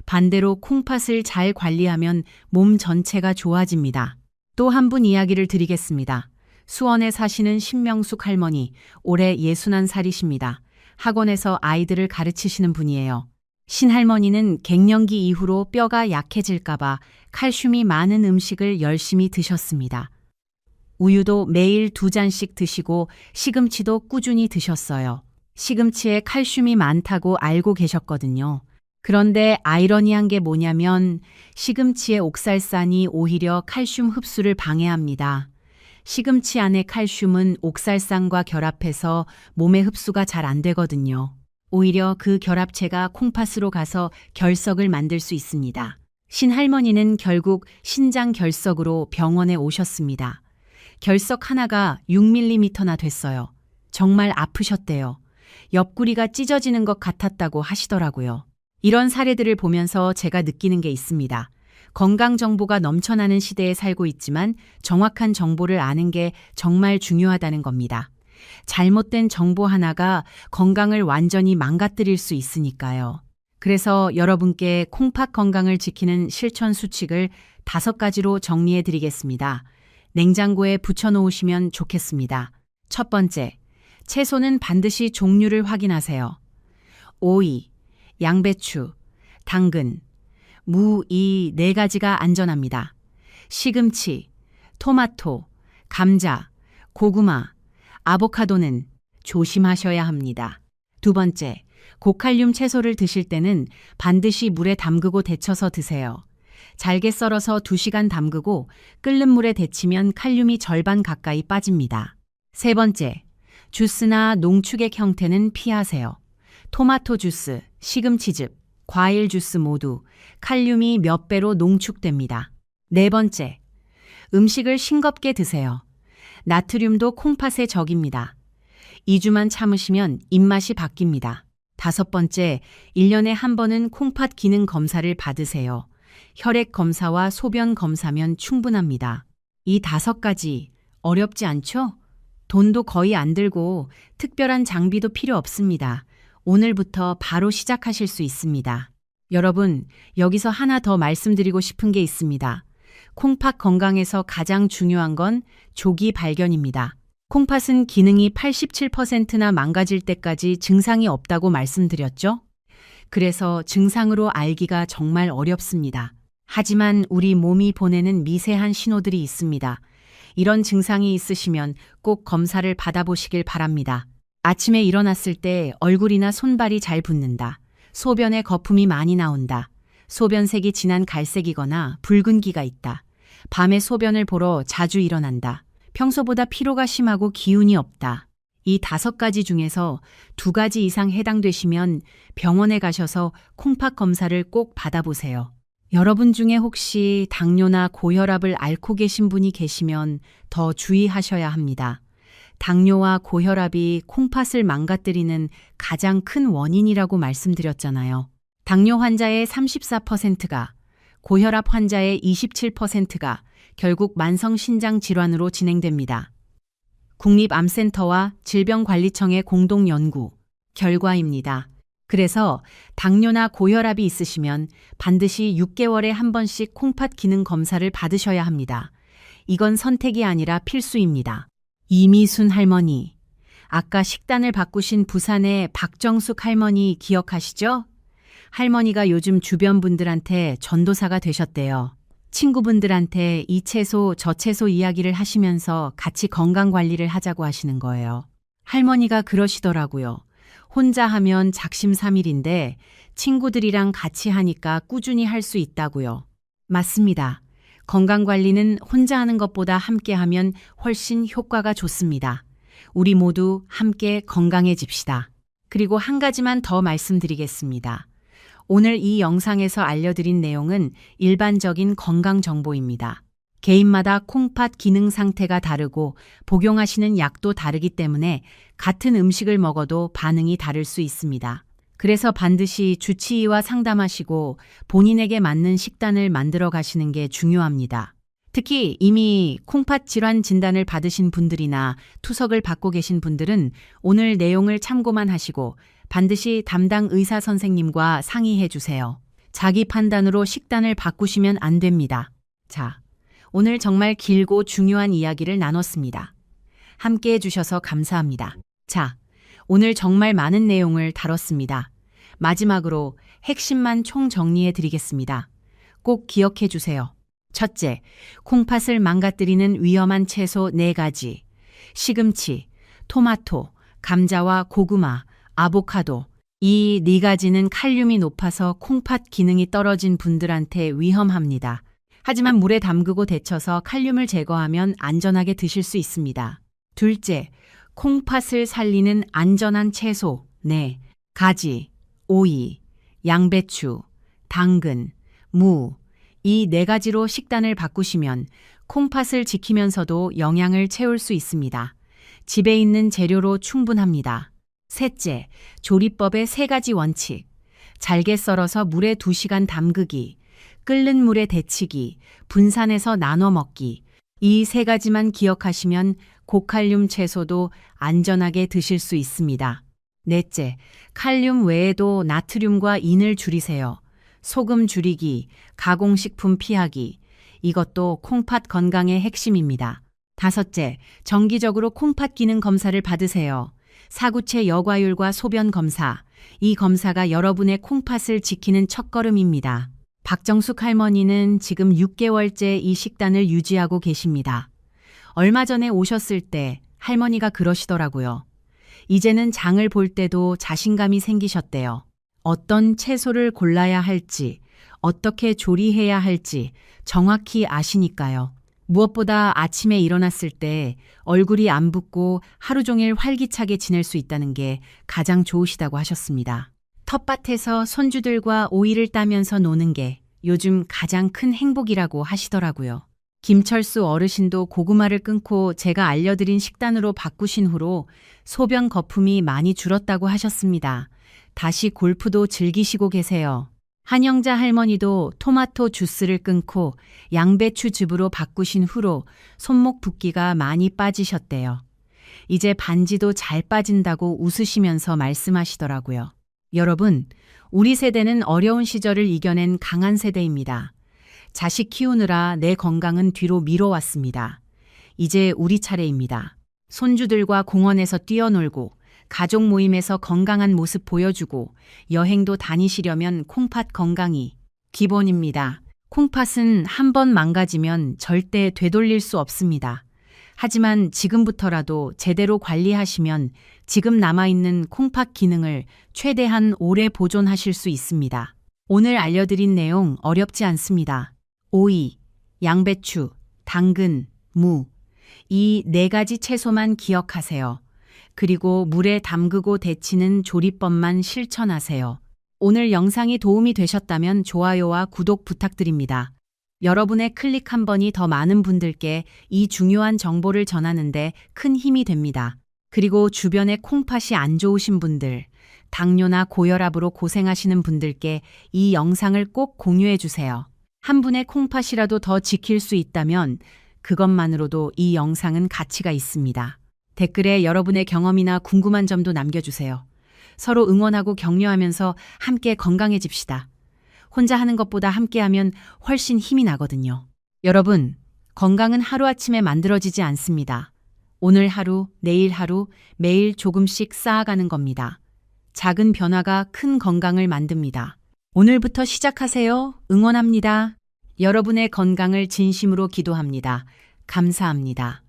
반대로 콩팥을 잘 관리하면 몸 전체가 좋아집니다. 또 한 분 이야기를 드리겠습니다. 수원에 사시는 신명숙 할머니, 올해 61살이십니다. 학원에서 아이들을 가르치시는 분이에요. 신할머니는 갱년기 이후로 뼈가 약해질까봐 칼슘이 많은 음식을 열심히 드셨습니다. 우유도 매일 2잔씩 드시고 시금치도 꾸준히 드셨어요. 시금치에 칼슘이 많다고 알고 계셨거든요. 그런데 아이러니한 게 뭐냐면 시금치의 옥살산이 오히려 칼슘 흡수를 방해합니다. 시금치 안의 칼슘은 옥살산과 결합해서 몸에 흡수가 잘 안 되거든요. 오히려 그 결합체가 콩팥으로 가서 결석을 만들 수 있습니다. 신할머니는 결국 신장 결석으로 병원에 오셨습니다. 결석 하나가 6mm나 됐어요. 정말 아프셨대요. 옆구리가 찢어지는 것 같았다고 하시더라고요. 이런 사례들을 보면서 제가 느끼는 게 있습니다. 건강 정보가 넘쳐나는 시대에 살고 있지만 정확한 정보를 아는 게 정말 중요하다는 겁니다. 잘못된 정보 하나가 건강을 완전히 망가뜨릴 수 있으니까요. 그래서 여러분께 콩팥 건강을 지키는 실천 수칙을 5가지로 정리해 드리겠습니다. 냉장고에 붙여놓으시면 좋겠습니다. 첫 번째, 채소는 반드시 종류를 확인하세요. 오이, 양배추, 당근, 무 이 4가지가 안전합니다. 시금치, 토마토, 감자, 고구마, 아보카도는 조심하셔야 합니다. 두 번째, 고칼륨 채소를 드실 때는 반드시 물에 담그고 데쳐서 드세요. 잘게 썰어서 2시간 담그고 끓는 물에 데치면 칼륨이 절반 가까이 빠집니다. 세 번째, 주스나 농축액 형태는 피하세요. 토마토 주스, 시금치즙, 과일 주스 모두 칼륨이 몇 배로 농축됩니다. 네 번째, 음식을 싱겁게 드세요. 나트륨도 콩팥의 적입니다. 2주만 참으시면 입맛이 바뀝니다. 다섯 번째, 1년에 한 번은 콩팥 기능 검사를 받으세요. 혈액 검사와 소변 검사면 충분합니다. 이 5가지 어렵지 않죠? 돈도 거의 안 들고 특별한 장비도 필요 없습니다. 오늘부터 바로 시작하실 수 있습니다. 여러분, 여기서 하나 더 말씀드리고 싶은 게 있습니다. 콩팥 건강에서 가장 중요한 건 조기 발견입니다. 콩팥은 기능이 87%나 망가질 때까지 증상이 없다고 말씀드렸죠? 그래서 증상으로 알기가 정말 어렵습니다. 하지만 우리 몸이 보내는 미세한 신호들이 있습니다. 이런 증상이 있으시면 꼭 검사를 받아보시길 바랍니다. 아침에 일어났을 때 얼굴이나 손발이 잘 붓는다. 소변에 거품이 많이 나온다. 소변색이 진한 갈색이거나 붉은기가 있다. 밤에 소변을 보러 자주 일어난다. 평소보다 피로가 심하고 기운이 없다. 이 5가지 중에서 2가지 이상 해당되시면 병원에 가셔서 콩팥 검사를 꼭 받아보세요. 여러분 중에 혹시 당뇨나 고혈압을 앓고 계신 분이 계시면 더 주의하셔야 합니다. 당뇨와 고혈압이 콩팥을 망가뜨리는 가장 큰 원인이라고 말씀드렸잖아요. 당뇨 환자의 34%가, 고혈압 환자의 27%가 결국 만성신장 질환으로 진행됩니다. 국립암센터와 질병관리청의 공동 연구 결과입니다. 그래서 당뇨나 고혈압이 있으시면 반드시 6개월에 한 번씩 콩팥 기능 검사를 받으셔야 합니다. 이건 선택이 아니라 필수입니다. 이미순 할머니, 아까 식단을 바꾸신 부산의 박정숙 할머니 기억하시죠? 할머니가 요즘 주변 분들한테 전도사가 되셨대요. 친구분들한테 이 채소, 저 채소 이야기를 하시면서 같이 건강 관리를 하자고 하시는 거예요. 할머니가 그러시더라고요. 혼자 하면 작심삼일인데 친구들이랑 같이 하니까 꾸준히 할 수 있다고요. 맞습니다. 건강 관리는 혼자 하는 것보다 함께 하면 훨씬 효과가 좋습니다. 우리 모두 함께 건강해집시다. 그리고 한 가지만 더 말씀드리겠습니다. 오늘 이 영상에서 알려드린 내용은 일반적인 건강 정보입니다. 개인마다 콩팥 기능 상태가 다르고 복용하시는 약도 다르기 때문에 같은 음식을 먹어도 반응이 다를 수 있습니다. 그래서 반드시 주치의와 상담하시고 본인에게 맞는 식단을 만들어 가시는 게 중요합니다. 특히 이미 콩팥 질환 진단을 받으신 분들이나 투석을 받고 계신 분들은 오늘 내용을 참고만 하시고 반드시 담당 의사 선생님과 상의해 주세요. 자기 판단으로 식단을 바꾸시면 안 됩니다. 자, 오늘 정말 길고 중요한 이야기를 나눴습니다. 함께 해주셔서 감사합니다. 자, 오늘 정말 많은 내용을 다뤘습니다. 마지막으로 핵심만 총정리해 드리겠습니다. 꼭 기억해 주세요. 첫째, 콩팥을 망가뜨리는 위험한 채소 4가지. 시금치, 토마토, 감자와 고구마, 아보카도. 이 4가지는 칼륨이 높아서 콩팥 기능이 떨어진 분들한테 위험합니다. 하지만 물에 담그고 데쳐서 칼륨을 제거하면 안전하게 드실 수 있습니다. 둘째, 콩팥을 살리는 안전한 채소. 네, 가지, 오이, 양배추, 당근, 무. 이 4가지로 식단을 바꾸시면 콩팥을 지키면서도 영양을 채울 수 있습니다. 집에 있는 재료로 충분합니다. 셋째, 조리법의 3가지 원칙. 잘게 썰어서 물에 2시간 담그기, 끓는 물에 데치기, 분산해서 나눠 먹기. 이 3가지만 기억하시면 고칼륨 채소도 안전하게 드실 수 있습니다. 넷째, 칼륨 외에도 나트륨과 인을 줄이세요. 소금 줄이기, 가공식품 피하기. 이것도 콩팥 건강의 핵심입니다. 다섯째, 정기적으로 콩팥 기능 검사를 받으세요. 사구체 여과율과 소변 검사. 이 검사가 여러분의 콩팥을 지키는 첫걸음입니다. 박정숙 할머니는 지금 6개월째 이 식단을 유지하고 계십니다. 얼마 전에 오셨을 때 할머니가 그러시더라고요. 이제는 장을 볼 때도 자신감이 생기셨대요. 어떤 채소를 골라야 할지, 어떻게 조리해야 할지 정확히 아시니까요. 무엇보다 아침에 일어났을 때 얼굴이 안 붓고 하루 종일 활기차게 지낼 수 있다는 게 가장 좋으시다고 하셨습니다. 텃밭에서 손주들과 오이를 따면서 노는 게 요즘 가장 큰 행복이라고 하시더라고요. 김철수 어르신도 고구마를 끊고 제가 알려드린 식단으로 바꾸신 후로 소변 거품이 많이 줄었다고 하셨습니다. 다시 골프도 즐기시고 계세요. 한영자 할머니도 토마토 주스를 끊고 양배추즙으로 바꾸신 후로 손목 붓기가 많이 빠지셨대요. 이제 반지도 잘 빠진다고 웃으시면서 말씀하시더라고요. 여러분, 우리 세대는 어려운 시절을 이겨낸 강한 세대입니다. 자식 키우느라 내 건강은 뒤로 미뤄왔습니다. 이제 우리 차례입니다. 손주들과 공원에서 뛰어놀고 가족 모임에서 건강한 모습 보여주고 여행도 다니시려면 콩팥 건강이 기본입니다. 콩팥은 한 번 망가지면 절대 되돌릴 수 없습니다. 하지만 지금부터라도 제대로 관리하시면 지금 남아있는 콩팥 기능을 최대한 오래 보존하실 수 있습니다. 오늘 알려드린 내용 어렵지 않습니다. 오이, 양배추, 당근, 무, 이 4가지 채소만 기억하세요. 그리고 물에 담그고 데치는 조리법만 실천하세요. 오늘 영상이 도움이 되셨다면 좋아요와 구독 부탁드립니다. 여러분의 클릭 한 번이 더 많은 분들께 이 중요한 정보를 전하는데 큰 힘이 됩니다. 그리고 주변에 콩팥이 안 좋으신 분들, 당뇨나 고혈압으로 고생하시는 분들께 이 영상을 꼭 공유해 주세요. 한 분의 콩팥이라도 더 지킬 수 있다면 그것만으로도 이 영상은 가치가 있습니다. 댓글에 여러분의 경험이나 궁금한 점도 남겨주세요. 서로 응원하고 격려하면서 함께 건강해집시다. 혼자 하는 것보다 함께하면 훨씬 힘이 나거든요. 여러분, 건강은 하루아침에 만들어지지 않습니다. 오늘 하루, 내일 하루, 매일 조금씩 쌓아가는 겁니다. 작은 변화가 큰 건강을 만듭니다. 오늘부터 시작하세요. 응원합니다. 여러분의 건강을 진심으로 기도합니다. 감사합니다.